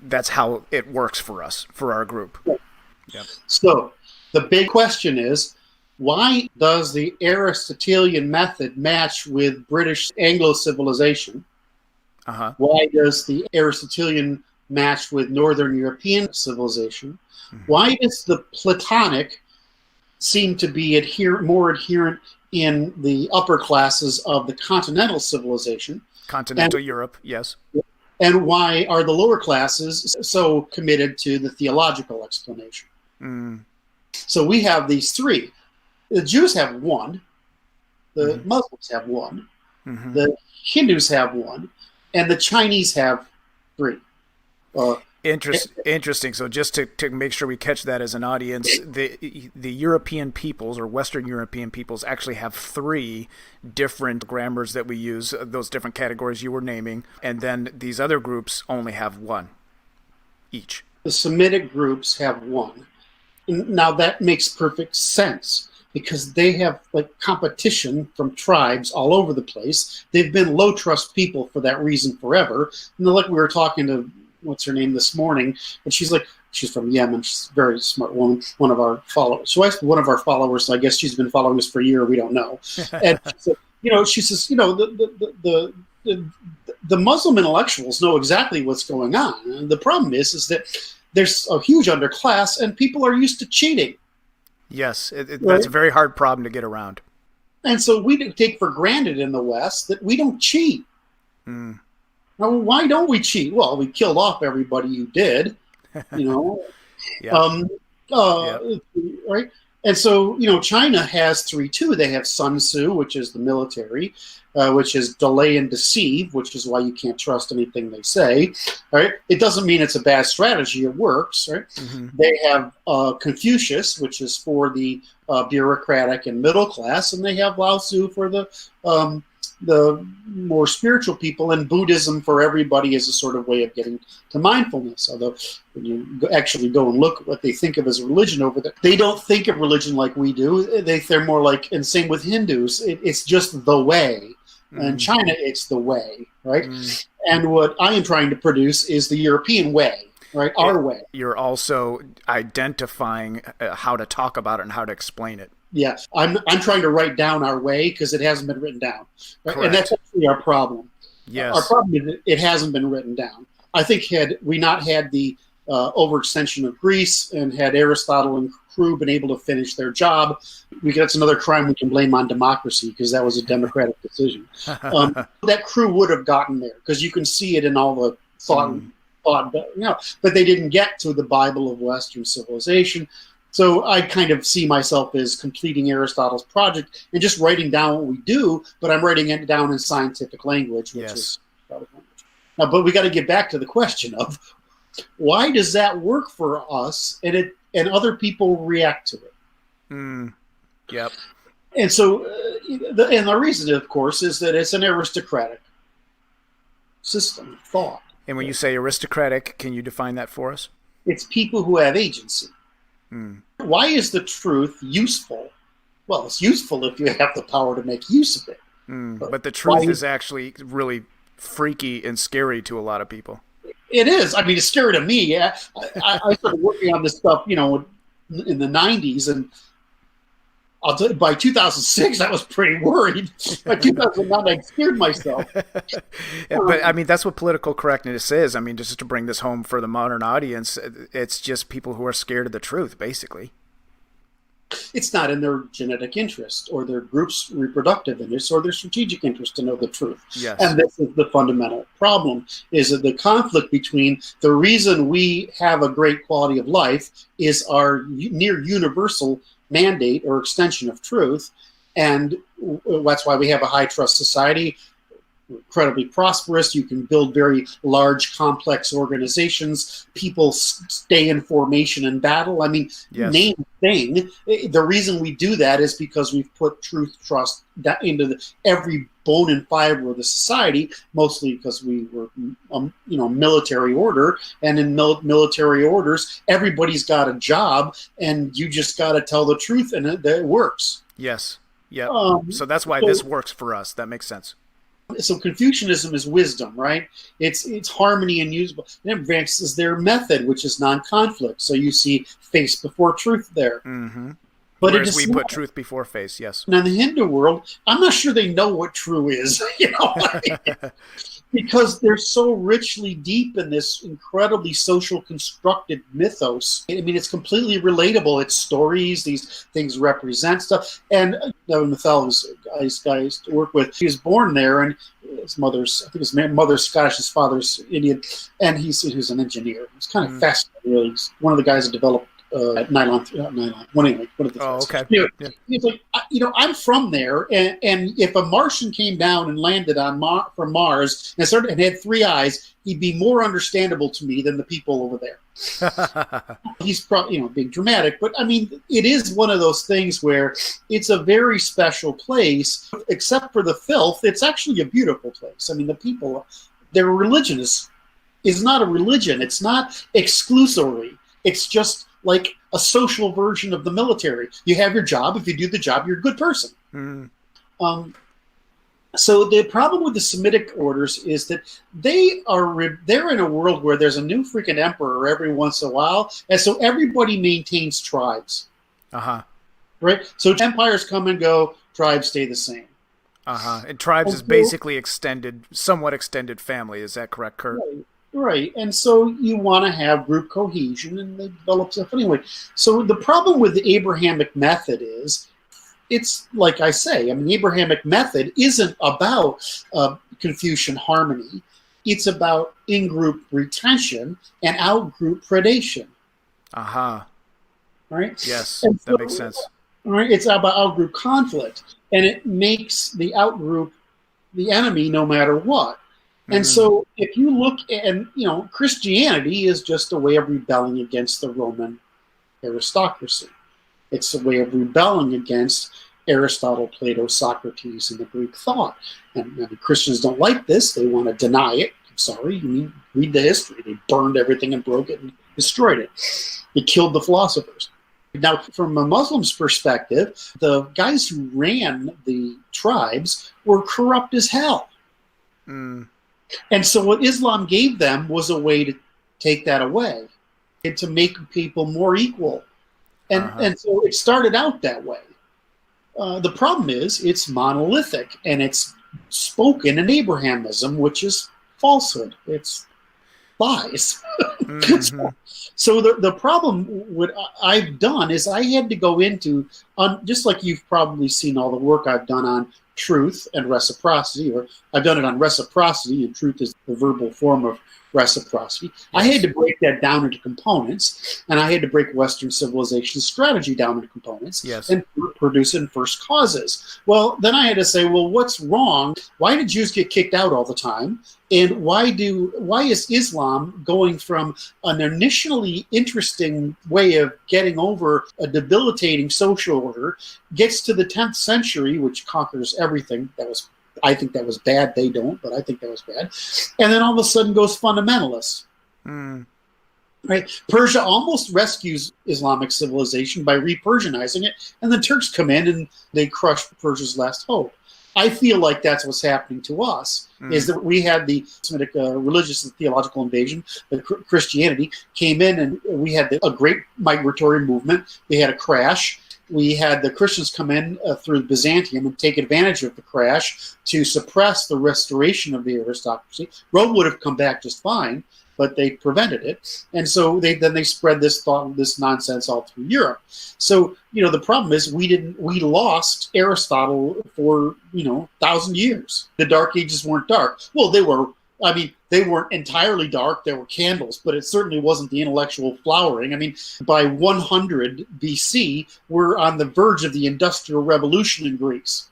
that's how it works for us, for our group. Yep. So the big question is, why does the Aristotelian method match with British Anglo civilization? Uh-huh. Why does the Aristotelian match with Northern European civilization? Mm-hmm. Why does the Platonic seem to be more adherent in the upper classes of the continental civilization? Continental Europe, yes. And why are the lower classes so committed to the theological explanation? Mm. So we have these three. The Jews have one. The Muslims have one. Mm-hmm. The Hindus have one. And the Chinese have three. Interesting. So just to make sure we catch that as an audience, the European peoples or Western European peoples actually have three different grammars that we use, those different categories you were naming, and then these other groups only have one each. The Semitic groups have one. Now that makes perfect sense because they have competition from tribes all over the place. They've been low trust people for that reason forever. And like we were talking to what's her name this morning, and she's from Yemen. She's a very smart woman, one of our followers. So one of our followers, so I guess she's been following us for a year, we don't know. And she says, the Muslim intellectuals know exactly what's going on. And the problem is that there's a huge underclass and people are used to cheating. Yes, that's a very hard problem to get around. And so we take for granted in the West that we don't cheat. Mm. Now, why don't we cheat? Well, we killed off everybody who did, Yeah. Right? And so, China has three too. They have Sun Tzu, which is the military, which is delay and deceive, which is why you can't trust anything they say. Right? It doesn't mean it's a bad strategy. It works. Right? Mm-hmm. They have Confucius, which is for the bureaucratic and middle class, and they have Lao Tzu for the more spiritual people, and Buddhism for everybody is a sort of way of getting to mindfulness. Although when you actually go and look at what they think of as religion over there, they don't think of religion like we do. They're more like, and same with Hindus, it's just the way. In China, it's the way, right? And what I am trying to produce is the European way, right? Our way. You're also identifying how to talk about it and how to explain it. Yeah, I'm trying to write down our way because it hasn't been written down, right? And that's actually our problem. Yes, our problem is that it hasn't been written down. I think had we not had the overextension of Greece, and had Aristotle and crew been able to finish their job, that's another crime we can blame on democracy, because that was a democratic decision. That crew would have gotten there, because you can see it in all the thought, but they didn't get to the Bible of Western civilization. So I kind of see myself as completing Aristotle's project and just writing down what we do, but I'm writing it down in scientific language, which is language. Now, but we got to get back to the question of why does that work for us, and other people react to it. Yep. And so, the reason, of course, is that it's an aristocratic system of thought. And when you say aristocratic, can you define that for us? It's people who have agency. Why is the truth useful? Well, it's useful if you have the power to make use of it. But the truth is actually really freaky and scary to a lot of people. It is. I mean, it's scary to me. Yeah, I started working on this stuff, in the 90s, and I'll tell you, by 2006, I was pretty worried. By 2009, I scared myself. But I mean, that's what political correctness is. I mean, just to bring this home for the modern audience, it's just people who are scared of the truth, basically. It's not in their genetic interest or their group's reproductive interest or their strategic interest to know the truth. Yes. And this is the fundamental problem, is that the conflict between the reason we have a great quality of life is our near universal mandate or extension of truth, and that's why we have a high trust society, incredibly prosperous. You can build very large, complex organizations. People stay in formation and battle. I mean, name thing. The reason we do that is because we've put truth, trust into every bone and fiber of the society, mostly because we were, military order. And in military orders, everybody's got a job, and you just got to tell the truth, and it works. Yes. Yeah. So that's why this works for us. That makes sense. So Confucianism is wisdom, right? It's harmony and usable. And advances their method, which is non-conflict. So you see face before truth there. Mm-hmm. But whereas we put truth before face, yes. Now in the Hindu world, I'm not sure they know what true is, because they're so richly deep in this incredibly social constructed mythos. I mean, it's completely relatable. It's stories, these things represent stuff. And Mathel, who's guy I used to work with, he was born there, and his mother's Scottish, his father's Indian, and he's an engineer. It's kind of fascinating, really. He's one of the guys that developed nylon. One of the okay. Anyway, he's like, I'm from there, and if a Martian came down and landed on from Mars and had three eyes, he'd be more understandable to me than the people over there. He's probably, being dramatic, but I mean, it is one of those things where it's a very special place. Except for the filth, it's actually a beautiful place. I mean, the people, their religion is not a religion. It's not exclusory. It's just like a social version of the military. You have your job. If you do the job, you're a good person. So the problem with the Semitic orders is that they're in a world where there's a new freaking emperor every once in a while, and so everybody maintains tribes. Right? So empires come and go, tribes stay the same. And tribes is basically somewhat extended family. Is that correct, Kurt? Right, and so you want to have group cohesion, and they develop stuff anyway. So the problem with the Abrahamic method is, it's like I say, I mean, the Abrahamic method isn't about Confucian harmony. It's about in-group retention and out-group predation. Right? Yes, that makes sense. Right, it's about out-group conflict, and it makes the out-group the enemy no matter what. And so if you look at, Christianity is just a way of rebelling against the Roman aristocracy. It's a way of rebelling against Aristotle, Plato, Socrates, and the Greek thought. And the Christians don't like this. They want to deny it. I'm sorry. You read the history. They burned everything and broke it and destroyed it. They killed the philosophers. Now, from a Muslim's perspective, the guys who ran the tribes were corrupt as hell. And so what Islam gave them was a way to take that away and to make people more equal. And so it started out that way. The problem is it's monolithic, and it's spoken in Abrahamism, which is falsehood. It's lies. Mm-hmm. So the problem what I've done is I had to go into, just like you've probably seen all the work I've done on truth and reciprocity, or I've done it on reciprocity, and truth is the verbal form of reciprocity. Yes. I had to break that down into components, and I had to break Western civilization's strategy down into components, yes, and produce it in first causes. Well, then I had to say, well, what's wrong? Why did Jews get kicked out all the time? And why is Islam going from an initially interesting way of getting over a debilitating social order, gets to the 10th century, which conquers everything? I think that was bad. They don't, but I think that was bad. And then all of a sudden goes fundamentalist. Right? Persia almost rescues Islamic civilization by re-Persianizing it, and the Turks come in and they crush Persia's last hope. I feel like that's what's happening to us, is that we had the Semitic religious and theological invasion, the Christianity came in, and we had a great migratory movement. They had a crash. We had the Christians come in through Byzantium and take advantage of the crash to suppress the restoration of the aristocracy. Rome would have come back just fine, but they prevented it. And so they spread this nonsense all through Europe. So, the problem is we lost Aristotle for, 1,000 years. The Dark Ages weren't dark. Well, they weren't entirely dark. There were candles, but it certainly wasn't the intellectual flowering. I mean, by 100 BC, we're on the verge of the Industrial Revolution in Greece.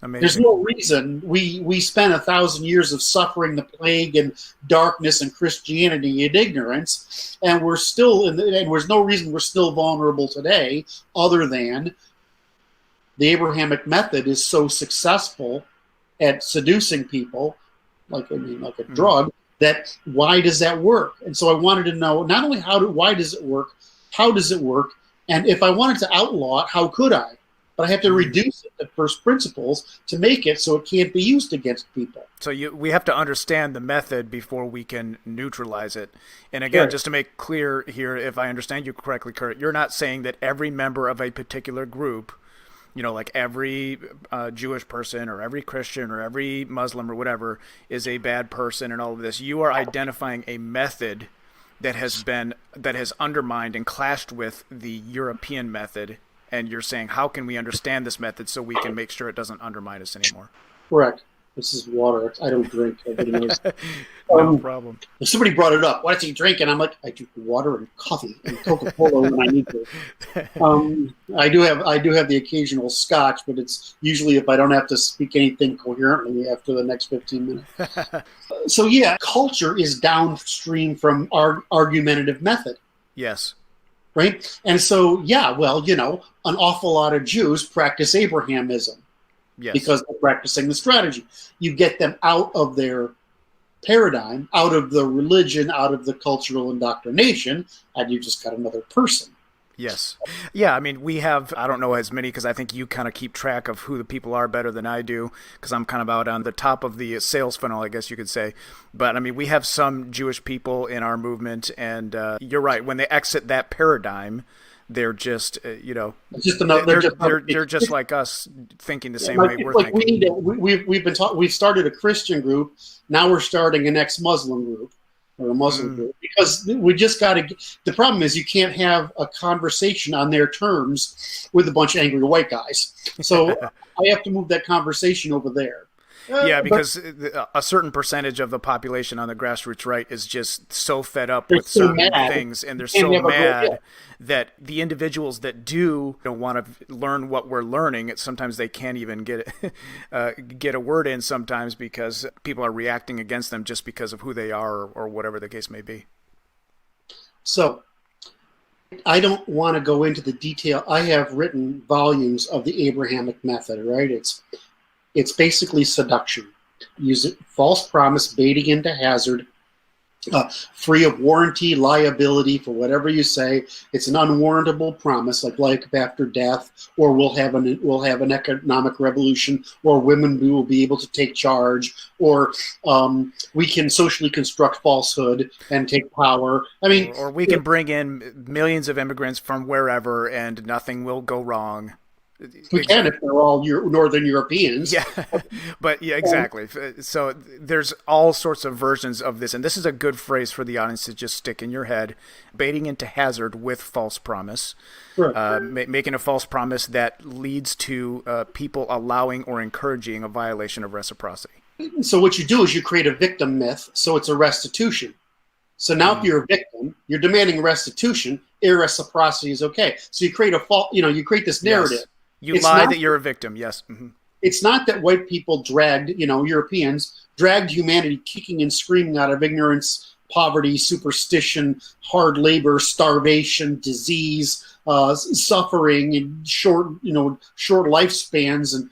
Amazing. There's no reason we spent 1,000 years of suffering the plague and darkness and Christianity and ignorance, and we're still and there's no reason we're still vulnerable today, other than the Abrahamic method is so successful at seducing people, like a drug. That why does that work? And so I wanted to know not only why does it work, how does it work, and if I wanted to outlaw it, how could I? But I have to reduce it to first principles to make it so it can't be used against people. So we have to understand the method before we can neutralize it. And again, just to make clear here, if I understand you correctly, Kurt, you're not saying that every member of a particular group, like every Jewish person or every Christian or every Muslim or whatever is a bad person and all of this. You are identifying a method that has undermined and clashed with the European method. And you're saying, how can we understand this method so we can make sure it doesn't undermine us anymore? Correct. This is water. I don't drink. No problem. If somebody brought it up, why does he drink? And I'm like, I drink water and coffee and Coca-Cola when I need to. I do have the occasional scotch, but it's usually if I don't have to speak anything coherently after the next 15 minutes. So yeah, culture is downstream from our argumentative method. Yes. Right? And so, an awful lot of Jews practice Abrahamism because they're practicing the strategy. You get them out of their paradigm, out of the religion, out of the cultural indoctrination, and you just got another person. Yes. Yeah, I mean, we have, I don't know as many because I think you kind of keep track of who the people are better than I do because I'm kind of out on the top of the sales funnel, I guess you could say. But, I mean, we have some Jewish people in our movement, and you're right. When they exit that paradigm, they're just, they're just like us, thinking the same way we're thinking. We've started a Christian group. Now we're starting an ex-Muslim group. Or a Muslim group, because we just got to. The problem is you can't have a conversation on their terms with a bunch of angry white guys. So I have to move that conversation over there. Because a certain percentage of the population on the grassroots right is just so fed up with certain things, and they're so mad that the individuals that don't want to learn what we're learning, sometimes they can't even get a word in sometimes because people are reacting against them just because of who they are or whatever the case may be. So I don't want to go into the detail. I have written volumes of the Abrahamic method, right? It's basically seduction. Use it, false promise, baiting into hazard, free of warranty, liability for whatever you say. It's an unwarrantable promise, like life after death, or we'll have an economic revolution, or women will be able to take charge, or we can socially construct falsehood and take power. I mean, or we can bring in millions of immigrants from wherever, and nothing will go wrong. We can if they're all Northern Europeans. Yeah, but yeah, exactly. So there's all sorts of versions of this, and this is a good phrase for the audience to just stick in your head: baiting into hazard with false promise, making a false promise that leads to people allowing or encouraging a violation of reciprocity. So what you do is you create a victim myth, so it's a restitution. So now if you're a victim, you're demanding restitution, reciprocity is okay. So you create you create this narrative. Yes. You lie that you're a victim, yes. Mm-hmm. It's not that white people Europeans dragged humanity kicking and screaming out of ignorance, poverty, superstition, hard labor, starvation, disease, suffering, and short lifespans, and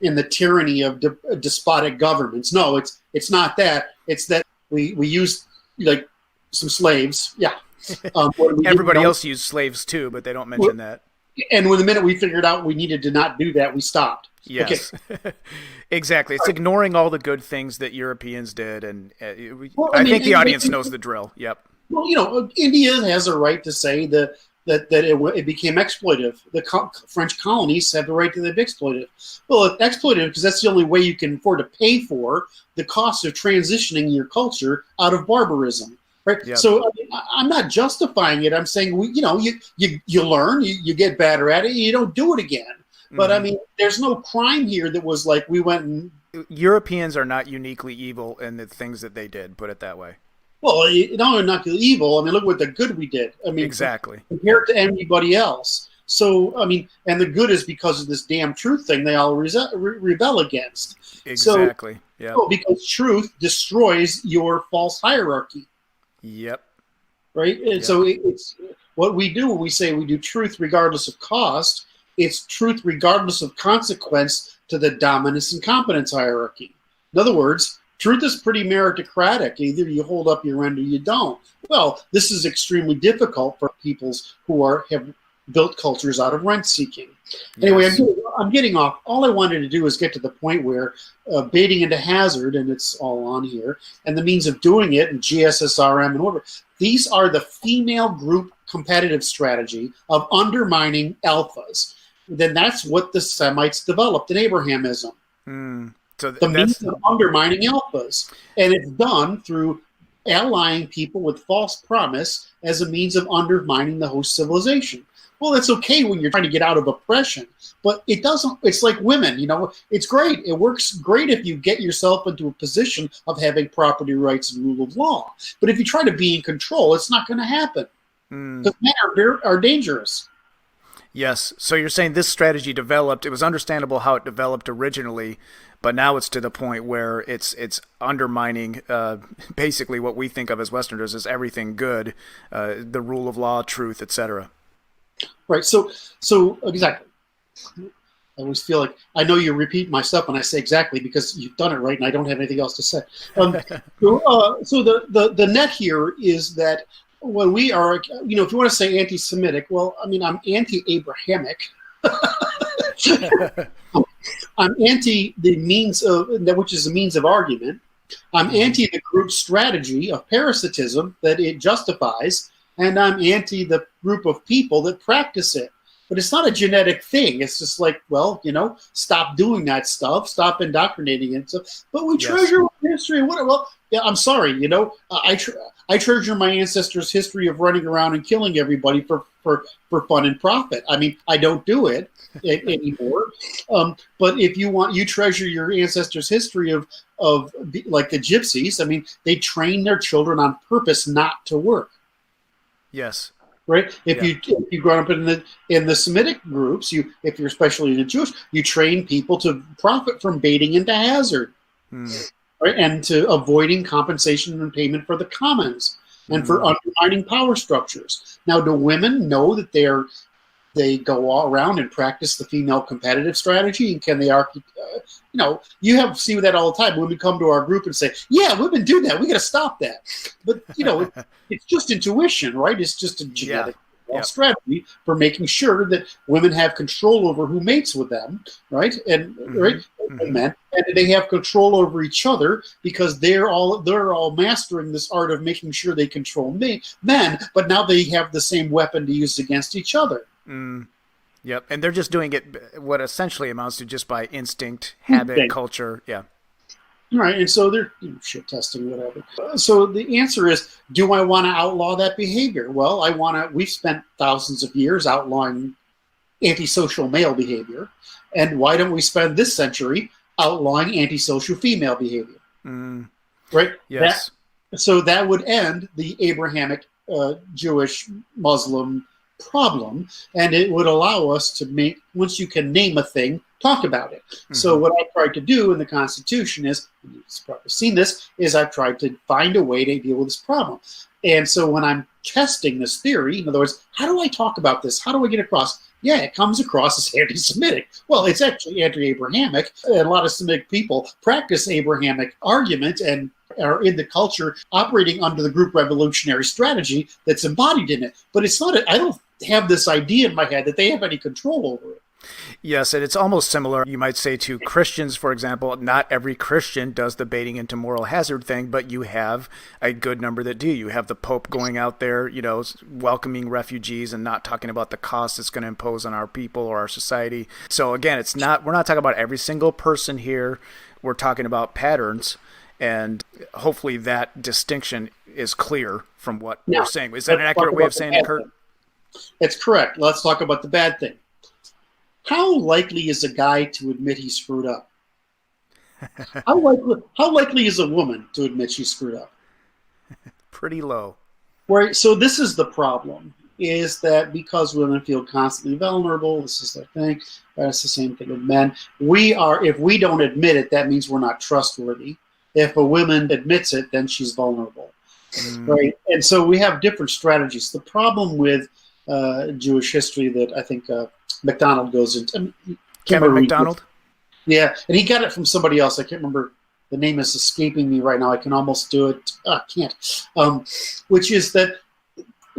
in the tyranny of despotic governments. No, it's not that. It's that we used like some slaves. Yeah. Everybody else used slaves too, but they don't mention that. And when the minute we figured out we needed to not do that, we stopped. Yes, okay. Exactly. It's ignoring all the good things that Europeans did, and I think the audience knows the drill. Yep. Well, India has a right to say that it became exploitive. The French colonies have the right to be exploitive. Well, it's exploitive because that's the only way you can afford to pay for the cost of transitioning your culture out of barbarism. Right. Yep. So I'm not justifying it. I'm saying you learn, you get better at it, you don't do it again. But I mean, there's no crime here that was like we went and Europeans are not uniquely evil in the things that they did. Put it that way. Well, no, not evil. I mean, look what the good we did. I mean, exactly compared to anybody else. So I mean, and the good is because of this damn truth thing they all rebel against. Exactly. Yeah. Because truth destroys your false hierarchy. Yep. Right. And yep. So it's what we do when we say we do truth regardless of cost. It's truth regardless of consequence to the dominance and competence hierarchy. In other words, truth is pretty meritocratic. Either you hold up your end or you don't. Well, this is extremely difficult for peoples who have built cultures out of rent seeking. Anyway, yes. I'm getting off. All I wanted to do is get to the point where baiting into hazard, and it's all on here, and the means of doing it, and GSSRM and whatever. These are the female group competitive strategy of undermining alphas. Then that's what the Semites developed in Abrahamism. So the means of undermining alphas. And it's done through allying people with false promise as a means of undermining the host civilization. Well, that's okay when you're trying to get out of oppression, but it doesn't. It's like women, it's great. It works great if you get yourself into a position of having property rights and rule of law. But if you try to be in control, it's not going to happen because men are dangerous. Yes. So you're saying this strategy developed. It was understandable how it developed originally, but now it's to the point where it's undermining basically what we think of as Westerners as everything good, the rule of law, truth, etc. Right. So exactly. I always feel like I know you repeat my stuff when I say exactly because you've done it right, and I don't have anything else to say. So the net here is that when we are, if you want to say anti-Semitic, well, I mean, I'm anti-Abrahamic. I'm anti the means of which is a means of argument. I'm anti the group strategy of parasitism that it justifies, and I'm anti the group of people that practice it. But it's not a genetic thing. It's just like, well, stop doing that stuff, stop indoctrinating it. But we treasure history. Well, yeah, I'm sorry. I treasure my ancestors' history of running around and killing everybody for fun and profit. I mean, I don't do it anymore. But if you treasure your ancestors' history of like the gypsies. I mean, they train their children on purpose not to work. Yes. Right. If you grow up in the Semitic groups, if you're especially in the Jewish, you train people to profit from baiting into hazard, right, and to avoiding compensation and payment for the commons, and for undermining power structures. Now, do women know that they go all around and practice the female competitive strategy? And can they argue? You see that all the time. Women come to our group and say, "Yeah, women do that. We got to stop that." But it's just intuition, right? It's just a genetic strategy for making sure that women have control over who mates with them, right? And men, and they have control over each other because they're all mastering this art of making sure they control men. But now they have the same weapon to use against each other. Yep. And they're just doing it what essentially amounts to just by instinct, habit, culture. Yeah. Right, and so they're shit testing, whatever. So the answer is, do I want to outlaw that behavior? Well, I want to. We've spent thousands of years outlawing antisocial male behavior, and why don't we spend this century outlawing antisocial female behavior? Right. Yes. So that would end the Abrahamic Jewish Muslim problem, and it would allow us to make, once you can name a thing, talk about it. So what I tried to do in the Constitution is, you've probably seen this, is I've tried to find a way to deal with this problem. And so when I'm testing this theory, in other words, how do I talk about this? How do I get across? Yeah, it comes across as anti-Semitic. Well, it's actually anti-Abrahamic. And a lot of Semitic people practice Abrahamic argument and are in the culture operating under the group revolutionary strategy that's embodied in it. But it's not, I don't have this idea in my head that they have any control over it. Yes, and it's almost similar, you might say, to Christians, for example. Not every Christian does the baiting into moral hazard thing, but you have a good number that do. You have the Pope going out there, welcoming refugees and not talking about the cost it's going to impose on our people or our society. So again, we're not talking about every single person here. We're talking about patterns, and hopefully that distinction is clear from what we're saying. Is that an accurate way of saying it, Kurt? It's correct. Let's talk about the bad thing. How likely is a guy to admit he screwed up? How likely is a woman to admit she screwed up? Pretty low. Right. So this is the problem, is that because women feel constantly vulnerable, this is their thing. That's the same thing with men. If we don't admit it, that means we're not trustworthy. If a woman admits it, then she's vulnerable. Right. And so we have different strategies. The problem with Jewish history that I think McDonald goes into. Kevin McDonald? Yeah, and he got it from somebody else. I can't remember. The name is escaping me right now. I can almost do it. I can't. Which is that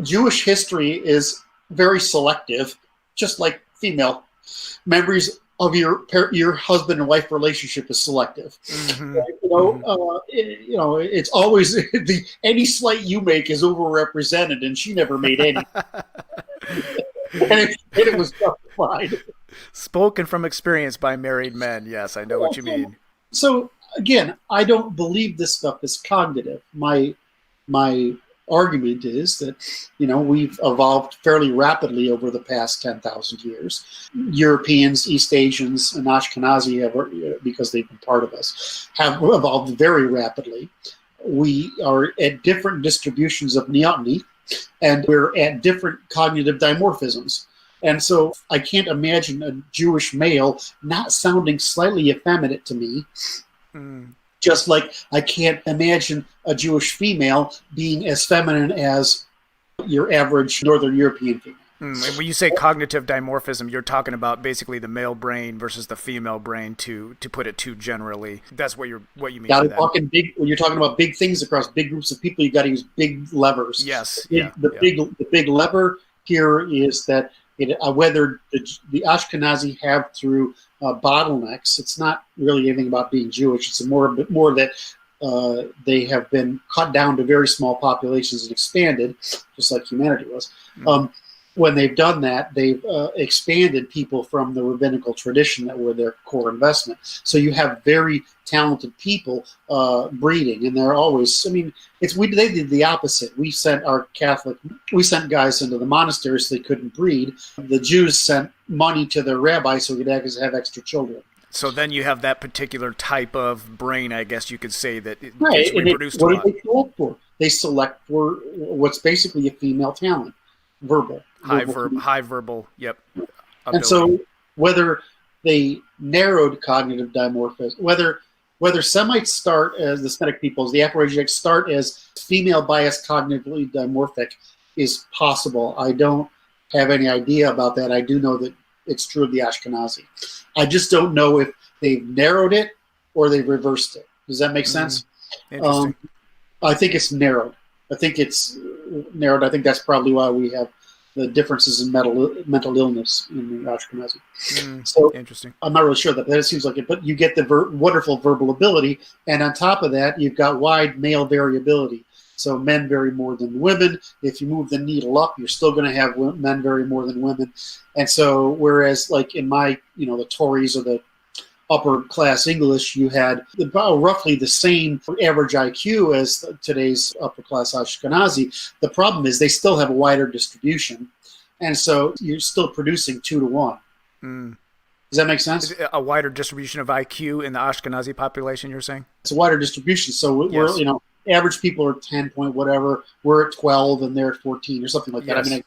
Jewish history is very selective, just like female memories of your husband and wife relationship is selective. It's always any slight you make is overrepresented, and she never made any. and it was justified. Spoken from experience by married men. Yes, I know what you mean. So again, I don't believe this stuff is cognitive. My argument is that we've evolved fairly rapidly over the past 10,000 years. Europeans, East Asians, and Ashkenazi because they've been part of us, have evolved very rapidly. We are at different distributions of neoteny, and we're at different cognitive dimorphisms. And so I can't imagine a Jewish male not sounding slightly effeminate to me, just like I can't imagine a Jewish female being as feminine as your average Northern European female. When you say cognitive dimorphism, you're talking about basically the male brain versus the female brain, to put it too generally. That's what you mean. When you're talking about big things across big groups of people, you got to use big levers. Yes. The big lever here is that whether the Ashkenazi have through bottlenecks, it's not really anything about being Jewish. It's a bit more that they have been cut down to very small populations and expanded, just like humanity was. When they've done that, they've expanded people from the rabbinical tradition that were their core investment. So you have very talented people breeding, and they're always. They did the opposite. We sent guys into the monasteries so they couldn't breed. The Jews sent money to their rabbis so they could have extra children. So then you have that particular type of brain, I guess you could say, that gets reproduced a lot. What do they select for? They select for what's basically a female talent, verbal. High verbal, yep. Ability. And so whether they narrowed cognitive dimorphism, whether Semites start as the Semitic peoples, the Afro-Asiatics start as female biased cognitively dimorphic is possible. I don't have any idea about that. I do know that it's true of the Ashkenazi. I just don't know if they've narrowed it or they've reversed it. Does that make sense? Interesting. I think it's narrowed. I think that's probably why we have the differences in mental illness in the Ashkenazi. So interesting. I'm not really sure that it seems like it, but you get the wonderful verbal ability, and on top of that, you've got wide male variability. So men vary more than women. If you move the needle up, you're still going to have men vary more than women. And so, whereas like in my, the Tories or the upper class English, you had about roughly the same average IQ as today's upper class Ashkenazi. The problem is they still have a wider distribution. And so you're still producing 2 to 1. Mm. Does that make sense? Is it a wider distribution of IQ in the Ashkenazi population, you're saying? It's a wider distribution. So Yes. we're, average people are 10 point whatever. We're at 12 and they're at 14 or something like that. Yes. I mean,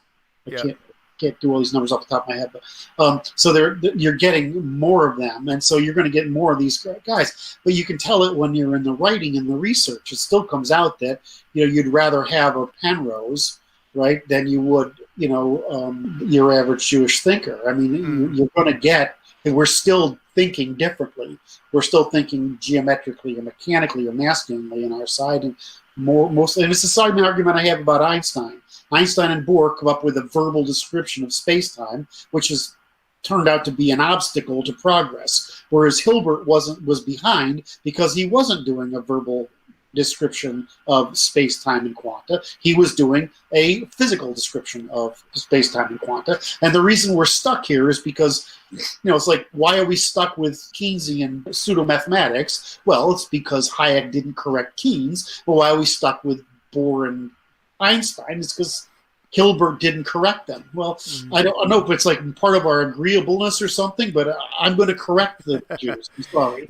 I can't do all these numbers off the top of my head, but so you're getting more of them, and so you're going to get more of these guys. But you can tell it when you're in the writing and the research. It still comes out that you'd rather have a Penrose, right, than you would your average Jewish thinker. I mean, you're going to get. We're still thinking differently. We're still thinking geometrically or mechanically or masculinely on our side, and mostly. And it's the same argument I have about Einstein. Einstein and Bohr come up with a verbal description of space-time, which has turned out to be an obstacle to progress, whereas Hilbert was behind because he wasn't doing a verbal description of space-time and quanta. He was doing a physical description of space-time and quanta. And the reason we're stuck here is because, it's like, why are we stuck with Keynesian pseudo-mathematics? Well, it's because Hayek didn't correct Keynes. Well, why are we stuck with Bohr and Einstein? It's because Hilbert didn't correct them. Well, I don't know if it's like part of our agreeableness or something, but I'm going to correct the Jews. I'm sorry.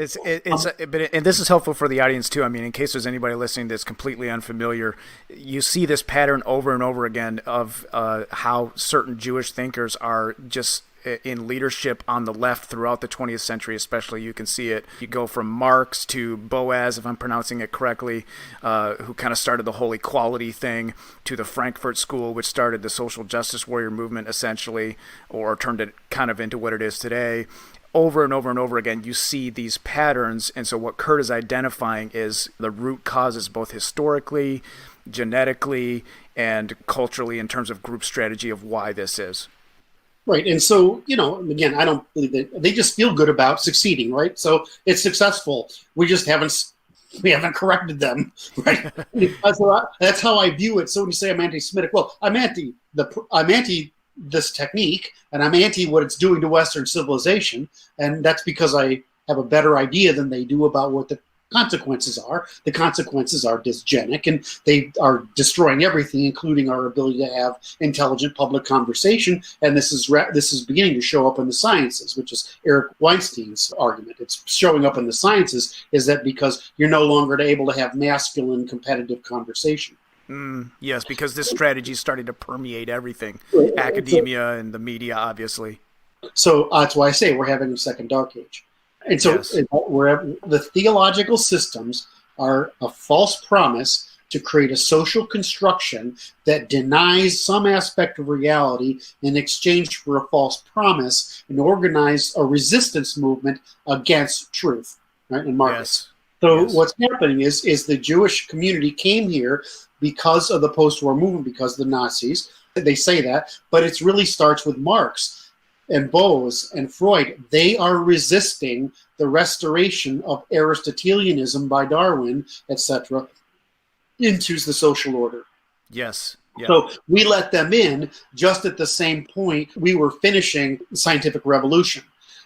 And this is helpful for the audience too. I mean, in case there's anybody listening that's completely unfamiliar, you see this pattern over and over again of how certain Jewish thinkers are just in leadership on the left throughout the 20th century, especially. You can see it. You go from Marx to Boas, if I'm pronouncing it correctly, who kind of started the whole equality thing, to the Frankfurt School, which started the social justice warrior movement, essentially, or turned it kind of into what it is today. Over and over and over again, you see these patterns. And so what Kurt is identifying is the root causes, both historically, genetically, and culturally, in terms of group strategy of why this is. Right. And so, again, I don't believe that they just feel good about succeeding, right? So it's successful. We haven't corrected them, right? That's how I view it. So when you say I'm anti-Semitic, well, I'm anti this technique, and I'm anti what it's doing to Western civilization, and that's because I have a better idea than they do about what the consequences are. The consequences are dysgenic, and they are destroying everything, including our ability to have intelligent public conversation. And this is beginning to show up in the sciences, which is Eric Weinstein's argument. It's showing up in the sciences is that because you're no longer able to have masculine competitive conversation. Yes, because this strategy is starting to permeate everything, academia and the media, obviously. So that's why I say we're having a second dark age. And so the theological systems are a false promise to create a social construction that denies some aspect of reality in exchange for a false promise, and organize a resistance movement against truth, right? And Marcus. Yes. What's happening is the Jewish community came here because of the post-war movement, because of the Nazis. They say that, but it really starts with Marx and Boas and Freud. They are resisting the restoration of Aristotelianism by Darwin, etc., into the social order. Yes. Yeah. So we let them in just at the same point we were finishing the scientific revolution.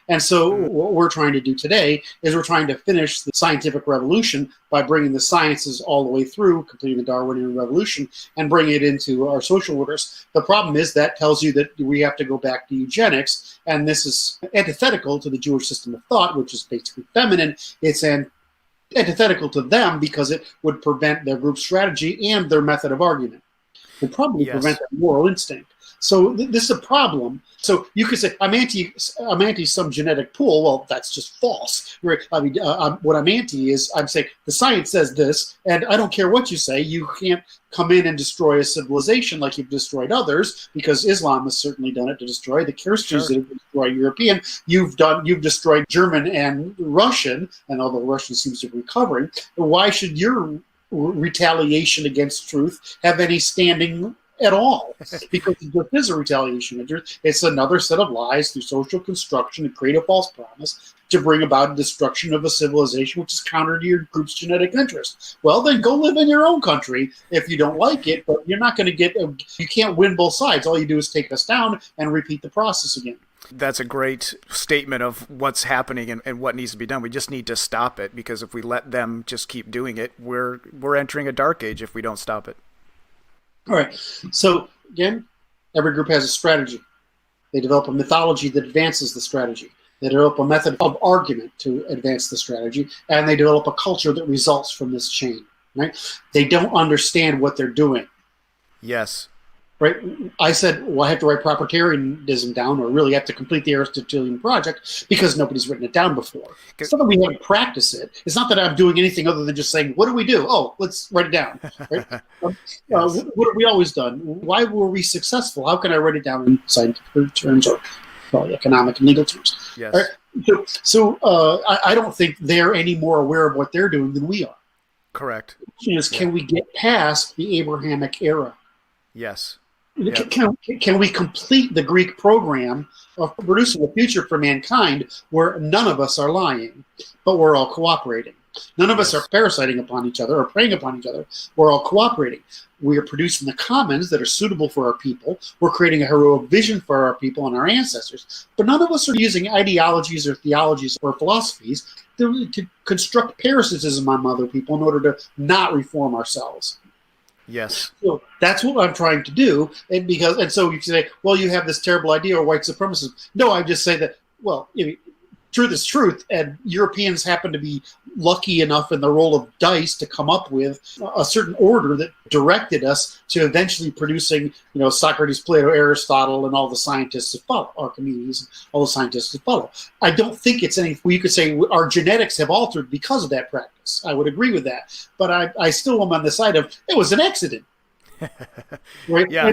And so what we're trying to do today is we're trying to finish the scientific revolution by bringing the sciences all the way through, completing the Darwinian revolution, and bringing it into our social orders. The problem is that tells you that we have to go back to eugenics, and this is antithetical to the Jewish system of thought, which is basically feminine. It's antithetical to them because it would prevent their group strategy and their method of argument. It would probably prevent their moral instinct. So this is a problem. So you could say I'm anti some genetic pool. Well, that's just false. I mean, what I'm anti is I'm saying the science says this, and I don't care what you say. You can't come in and destroy a civilization like you've destroyed others, because Islam has certainly done it to destroy the Christians that have destroyed European. You've destroyed German and Russian, and although Russian seems to be recovering, why should your retaliation against truth have any standing at all, because it just is a retaliation. It's another set of lies through social construction to create a false promise to bring about a destruction of a civilization which is counter to your group's genetic interest. Well, then go live in your own country if you don't like it, but you're not going to get, you can't win both sides. All you do is take us down and repeat the process again. That's a great statement of what's happening and what needs to be done. We just need to stop it, because if we let them just keep doing it, we're entering a dark age if we don't stop it. All right. So again, every group has a strategy. They develop a mythology that advances the strategy. They develop a method of argument to advance the strategy, and they develop a culture that results from this chain. Right? They don't understand what they're doing. Yes. Right? I said, well, I have to write propertarianism down, or really have to complete the Aristotelian project, because nobody's written it down before. It's not that we haven't practiced it. It's not that I'm doing anything other than just saying, what do we do? Oh, let's write it down. Right? Yes. What have we always done? Why were we successful? How can I write it down in scientific terms, or probably economic and legal terms? Yes. Right? So I don't think they're any more aware of what they're doing than we are. Correct. The question is, can we get past the Abrahamic era? Yes. Yep. Can we complete the Greek program of producing a future for mankind where none of us are lying, but we're all cooperating? None of us are parasiting upon each other or preying upon each other. We're all cooperating. We are producing the commons that are suitable for our people. We're creating a heroic vision for our people and our ancestors. But none of us are using ideologies or theologies or philosophies to construct parasitism on other people in order to not reform ourselves. Yes. So that's what I'm trying to do. And so you say, well, you have this terrible idea of white supremacism. No, I just say that, well, truth is truth, and Europeans happen to be lucky enough in the roll of dice to come up with a certain order that directed us to eventually producing, Socrates, Plato, Aristotle, and all the scientists that follow, Archimedes, and all the scientists that follow. I don't think it's anything you could say our genetics have altered because of that practice. I would agree with that, but I still am on the side of it was an accident. Right? Yeah.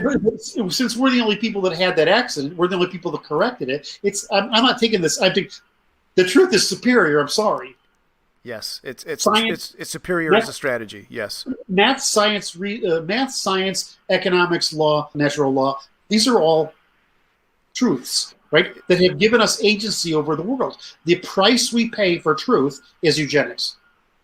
Since we're the only people that had that accident, we're the only people that corrected it. I'm not taking this. I think the truth is superior. I'm sorry. Yes, it's superior math, as a strategy. Yes. Math, science, economics, law, natural law. These are all truths, right? That have given us agency over the world. The price we pay for truth is eugenics.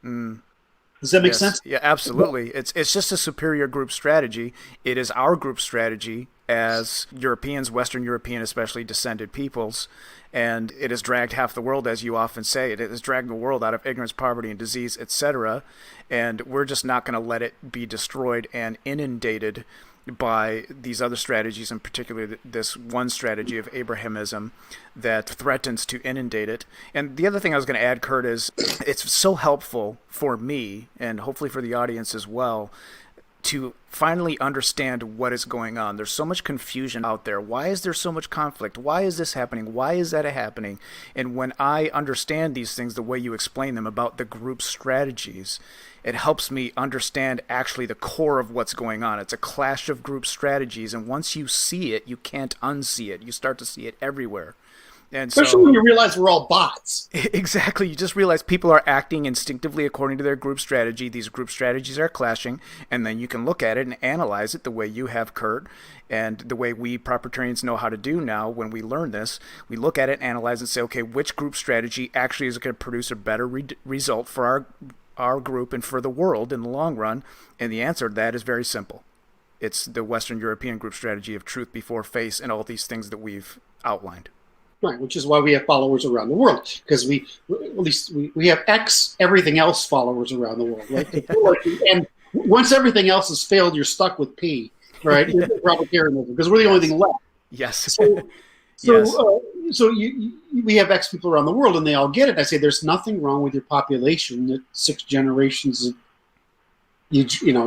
Does that make sense? Yeah, absolutely. It's just a superior group strategy. It is our group strategy as Europeans, Western European, especially descended peoples, and it has dragged half the world, as you often say. It has dragged the world out of ignorance, poverty, and disease, etc. And we're just not going to let it be destroyed and inundated by these other strategies, in particular this one strategy of Abrahamism that threatens to inundate it. And the other thing I was going to add, Kurt, is it's so helpful for me, and hopefully for the audience as well, to finally understand what is going on. There's so much confusion out there. Why is there so much conflict? Why is this happening? Why is that happening? And when I understand these things the way you explain them about the group strategies, it helps me understand actually the core of what's going on. It's a clash of group strategies, and once you see it, you can't unsee it. You start to see it everywhere. And especially when you realize we're all bots. Exactly. You just realize people are acting instinctively according to their group strategy. These group strategies are clashing, and then you can look at it and analyze it the way you have, Kurt, and the way we proprietarians know how to do now when we learn this. We look at it, analyze it, and say, okay, which group strategy actually is going to produce a better result for our group and for the world in the long run? And the answer to that is very simple. It's the Western European group strategy of truth before face and all these things that we've outlined. Right, which is why we have followers around the world, because we have X everything else followers around the world, right? And once everything else has failed, you're stuck with P, right? Because we're the only thing left. Yes. So we have X people around the world, and they all get it. I say there's nothing wrong with your population that 6 generations of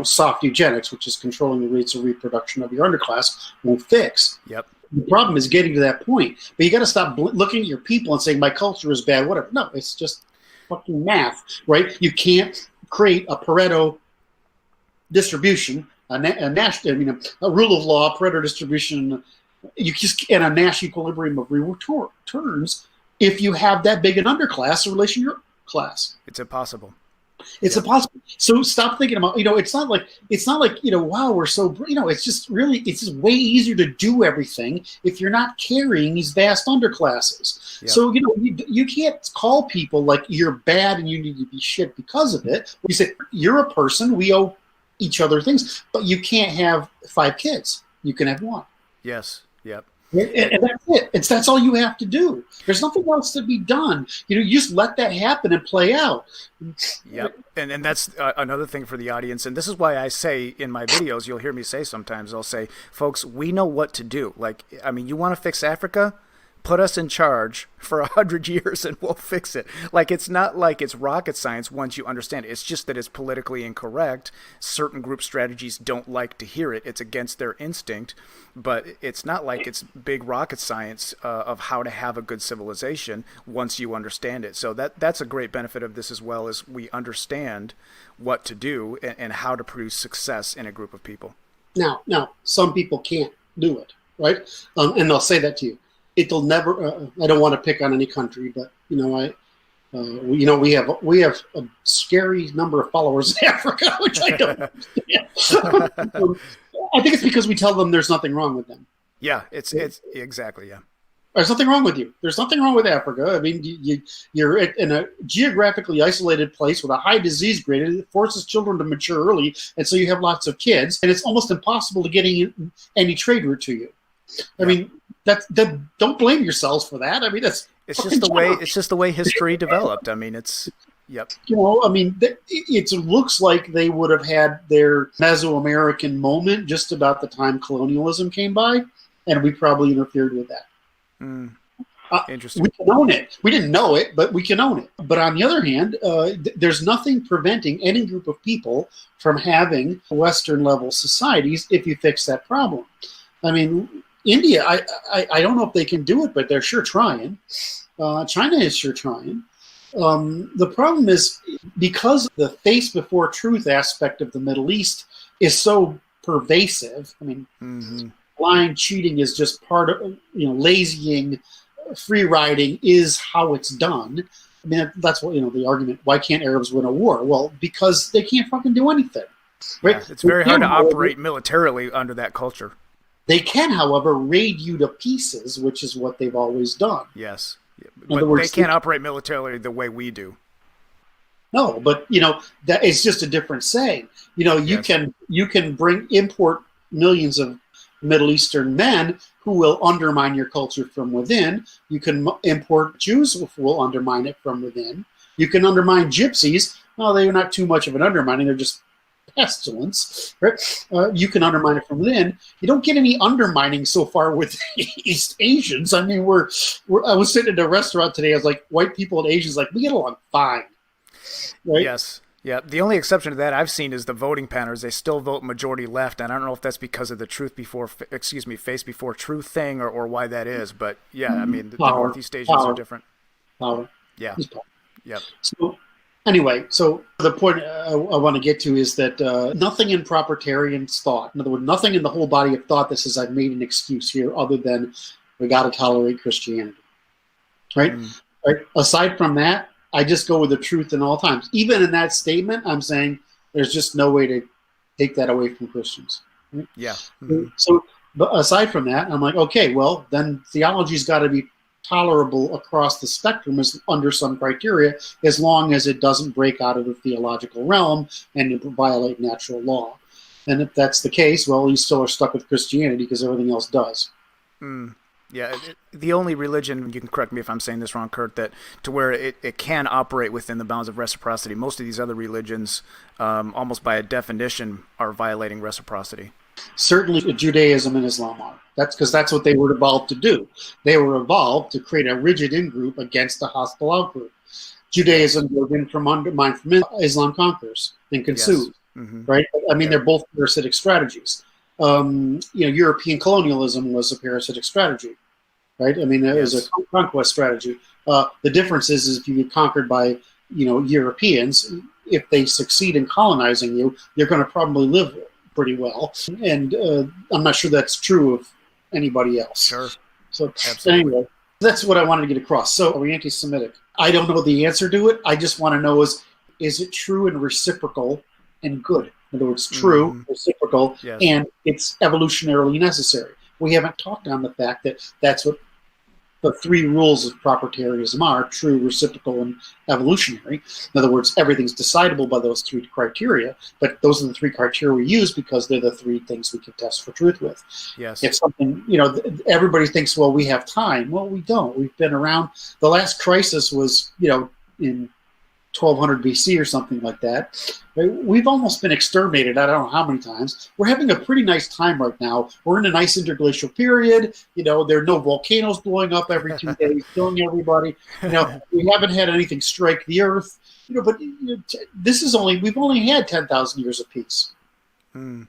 soft eugenics, which is controlling the rates of reproduction of your underclass, won't fix. Yep. The problem is getting to that point. But you got to stop looking at your people and saying, my culture is bad, whatever. No, it's just fucking math, right? You can't create a Pareto distribution, a rule of law, Pareto distribution, and a Nash equilibrium of returns if you have that big an underclass in relation to your class. It's impossible. It's Yep. impossible. So stop thinking about, it's not like, wow, we're so, it's just really, it's just way easier to do everything if you're not carrying these vast underclasses. Yep. So, you can't call people like you're bad and you need to be shit because of it. You say, you're a person, we owe each other things, but you can't have 5 kids. You can have 1. Yes. Yep. And that's it. That's all you have to do. There's nothing else to be done. You just let that happen and play out. Yep. And that's another thing for the audience. And this is why I say in my videos, you'll hear me say sometimes, I'll say, folks, we know what to do. Like, I mean, you want to fix Africa? Put us in charge for 100 years and we'll fix it. Like, it's not like it's rocket science once you understand it. It's just that it's politically incorrect. Certain group strategies don't like to hear it. It's against their instinct. But it's not like it's big rocket science of how to have a good civilization once you understand it. So that's a great benefit of this, as well as we understand what to do and how to produce success in a group of people. Now, some people can't do it, right? And they'll say that to you. It'll never. I don't want to pick on any country, but we have a scary number of followers in Africa, which I don't understand. I think it's because we tell them there's nothing wrong with them. Yeah, it's exactly, yeah. There's nothing wrong with you. There's nothing wrong with Africa. I mean, you're in a geographically isolated place with a high disease rate. It forces children to mature early, and so you have lots of kids, and it's almost impossible to get any trade route to you. I mean, don't blame yourselves for that. I mean, it's just the way history developed. I mean, yep. It looks like they would have had their Mesoamerican moment just about the time colonialism came by, and we probably interfered with that. Interesting. We can own it. We didn't know it, but we can own it. But on the other hand, there's nothing preventing any group of people from having Western-level societies if you fix that problem. I mean, India, I don't know if they can do it, but they're sure trying. China is sure trying. The problem is, because the face before truth aspect of the Middle East is so pervasive. I mean, lying, cheating is just part of, lazying, free riding is how it's done. I mean, that's what, the argument, why can't Arabs win a war? Well, because they can't fucking do anything. Right? Yeah, it's very hard to operate militarily under that culture. They can, however, raid you to pieces, which is what they've always done. Yes. But they can't operate militarily the way we do. No, but that it's just a different saying. You can import millions of Middle Eastern men who will undermine your culture from within. You can import Jews who will undermine it from within. You can undermine gypsies. Well, they're not too much of an undermining. They're just pestilence. Right? You can undermine it from within. You don't get any undermining so far with East Asians. I mean, I was sitting at a restaurant today. I was like, white people and Asians, like, we get along fine. Right? Yes. Yeah. The only exception to that I've seen is the voting patterns. They still vote majority left, and I don't know if that's because of the face before truth thing, or why that is. But yeah, I mean, the Northeast Asians are different. Power. Yeah. Yep. So anyway, so the point I want to get to is that nothing in propertarian thought, in other words, nothing in the whole body of thought that says I've made an excuse here other than we got to tolerate Christianity. Right? Right? Aside from that, I just go with the truth in all times. Even in that statement, I'm saying there's just no way to take that away from Christians. Right? Yeah. So, but aside from that, I'm like, okay, well, then theology's got to be tolerable across the spectrum under some criteria, as long as it doesn't break out of the theological realm and violate natural law. And if that's the case, well, you still are stuck with Christianity because everything else does. Yeah, the only religion, you can correct me if I'm saying this wrong, Kurt, that to where it can operate within the bounds of reciprocity. Most of these other religions, almost by a definition, are violating reciprocity. Certainly Judaism and Islam are. That's because that's what they were evolved to do. They were evolved to create a rigid in-group against a hostile out-group. Judaism goes in from undermine from Islam conquers and consumes. Yes. Right? I mean, they're both parasitic strategies. European colonialism was a parasitic strategy, right? I mean, it was a conquest strategy. The difference is if you get conquered by, Europeans, if they succeed in colonizing you, you're going to probably live pretty well. And I'm not sure that's true of anybody else. Sure. So absolutely. Anyway, that's what I wanted to get across. So are we anti-Semitic? I don't know the answer to it. I just want to know is it true and reciprocal and good? In other words, true, Hmm. reciprocal, Yes. and it's evolutionarily necessary. We haven't talked on the fact that that's what the three rules of propertarianism are: true, reciprocal, and evolutionary. In other words, everything's decidable by those three criteria, but those are the three criteria we use because they're the three things we can test for truth with. Yes. If something, everybody thinks, well, we have time. Well, we don't. We've been around. The last crisis was, in 1200 BC or something like that. We've almost been exterminated. I don't know how many times. We're having a pretty nice time right now. We're in a nice interglacial period. There are no volcanoes blowing up every 2 days, killing everybody. We haven't had anything strike the earth. But we've only had 10,000 years of peace. Mm.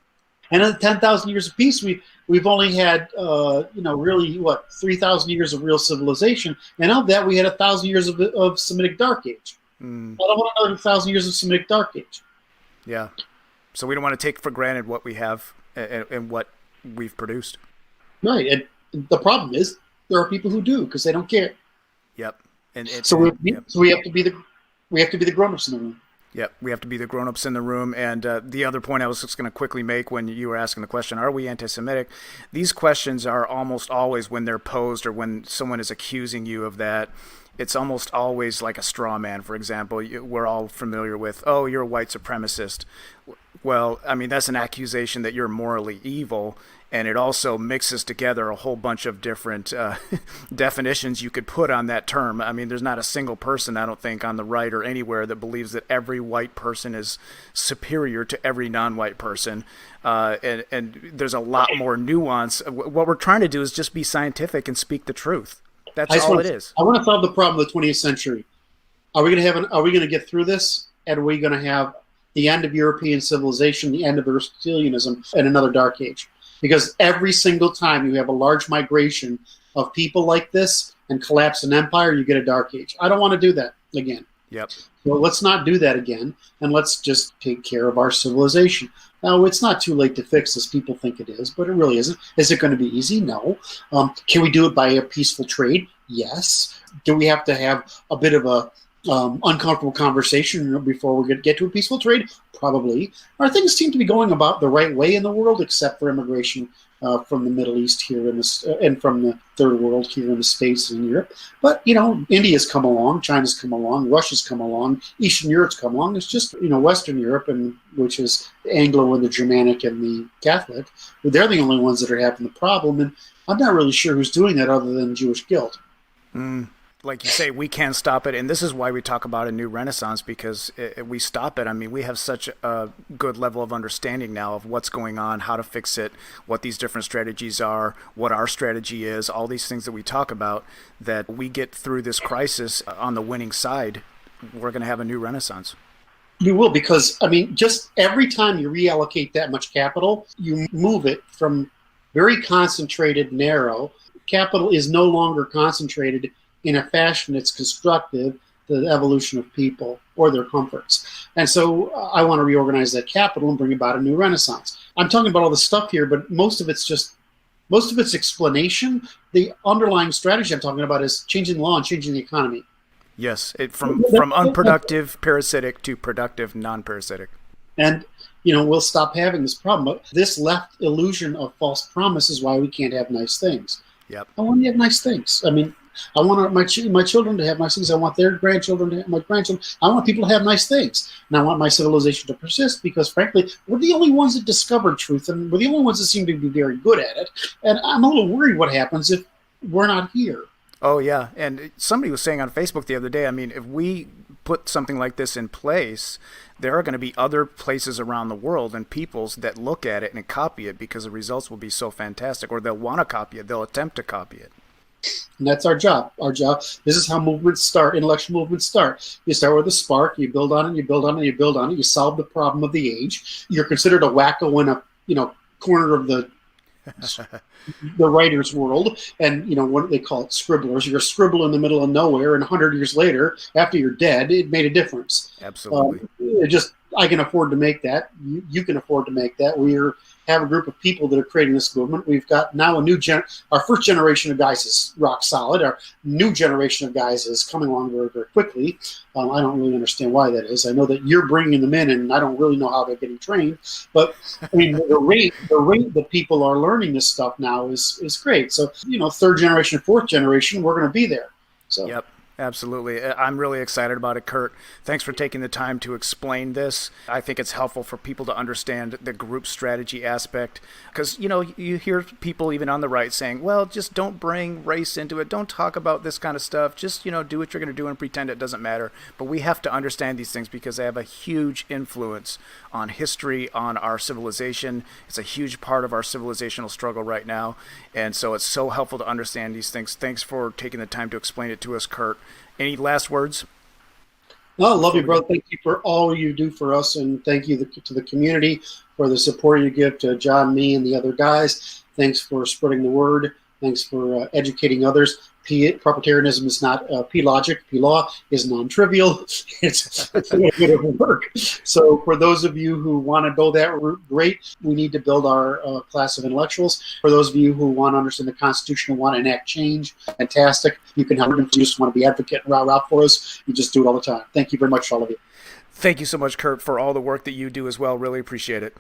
And in the 10,000 years of peace, we've only had, really 3,000 years of real civilization. And of that, we had 1,000 years of Semitic Dark Age. Mm. I don't want another 1,000 years of Semitic Dark Age. Yeah. So we don't want to take for granted what we have and what we've produced. Right. And the problem is there are people who do because they don't care. Yep. Yep. So we have to be the grown-ups in the room. Yep, we have to be the grown-ups in the room. And the other point I was just going to quickly make when you were asking the question, are we anti-Semitic? These questions are almost always, when they're posed or when someone is accusing you of that, it's almost always like a straw man. For example, we're all familiar with, oh, you're a white supremacist. Well, I mean, that's an accusation that you're morally evil, and it also mixes together a whole bunch of different definitions you could put on that term. I mean, there's not a single person, I don't think, on the right or anywhere that believes that every white person is superior to every non-white person. And there's a lot more nuance. What we're trying to do is just be scientific and speak the truth. That's all it is. I want to solve the problem of the 20th century. Are we going to get through this? And are we going to have the end of European civilization, the end of Aristotelianism, and another dark age? Because every single time you have a large migration of people like this and collapse an empire, you get a dark age. I don't want to do that again. Yep. So let's not do that again, and let's just take care of our civilization. Now, it's not too late to fix this. People think it is, but it really isn't. Is it going to be easy? No. Can we do it by a peaceful trade? Yes. Do we have to have a bit of a uncomfortable conversation before we get to a peaceful trade? Probably. Our things seem to be going about the right way in the world, except for immigration from the Middle East here and from the third world here in the States and in Europe. But, India's come along, China's come along, Russia's come along, Eastern Europe's come along. It's just, Western Europe, which is the Anglo and the Germanic and the Catholic, they're the only ones that are having the problem. And I'm not really sure who's doing that other than Jewish guilt. Like you say, we can't stop it. And this is why we talk about a new renaissance, because we stop it. I mean, we have such a good level of understanding now of what's going on, how to fix it, what these different strategies are, what our strategy is, all these things that we talk about, that we get through this crisis on the winning side. We're going to have a new renaissance. You will, because, just every time you reallocate that much capital, you move it from very concentrated, narrow. Capital is no longer concentrated in a fashion that's constructive to the evolution of people or their comforts. And so I want to reorganize that capital and bring about a new renaissance. I'm talking about all this stuff here, but most of it's explanation. The underlying strategy I'm talking about is changing the law and changing the economy. Yes, from unproductive parasitic to productive non-parasitic. And, we'll stop having this problem. But this left illusion of false promise is why we can't have nice things. Yep. I want to have nice things. I want my children to have nice things. I want their grandchildren to have my grandchildren. I want people to have nice things. And I want my civilization to persist because, frankly, we're the only ones that discovered truth, and we're the only ones that seem to be very good at it. And I'm a little worried what happens if we're not here. Oh, yeah. And somebody was saying on Facebook the other day, if we put something like this in place, there are going to be other places around the world and peoples that look at it and copy it because the results will be so fantastic, or they'll want to copy it. They'll attempt to copy it. And that's our job. This is how movements start, intellectual movements start. You start with a spark, you build on it, you build on it, you build on it, you solve the problem of the age. You're considered a wacko in a corner of the writer's world, and what they call it, scribblers. You're a scribbler in the middle of nowhere, and 100 years later, after you're dead, it made a difference. Absolutely. I can afford to make that. You can afford to make that. Have a group of people that are creating this movement. We've got now our first generation of guys is rock solid. Our new generation of guys is coming along very, very quickly. I don't really understand why that is. I know that you're bringing them in, and I don't really know how they're getting trained. But I mean, the rate that people are learning this stuff now is great. So, third generation, fourth generation, we're going to be there. So. Yep. Absolutely. I'm really excited about it, Kurt. Thanks for taking the time to explain this. I think it's helpful for people to understand the group strategy aspect because, you hear people even on the right saying, well, just don't bring race into it. Don't talk about this kind of stuff. Just, do what you're going to do and pretend it doesn't matter. But we have to understand these things because they have a huge influence on history, on our civilization. It's a huge part of our civilizational struggle right now. And so it's so helpful to understand these things. Thanks for taking the time to explain it to us, Kurt. Any last words? No, I love you, brother. Thank you for all you do for us, and thank you to the community for the support you give to John, me, and the other guys. Thanks for spreading the word. Thanks for educating others. Proprietarianism is not P-logic. P-law is non-trivial. It's a little bit of work. So for those of you who want to go that route, great. We need to build our class of intellectuals. For those of you who want to understand the Constitution and want to enact change, fantastic. You can help. If you just want to be advocate and route for us, you just do it all the time. Thank you very much, all of you. Thank you so much, Kurt, for all the work that you do as well. Really appreciate it.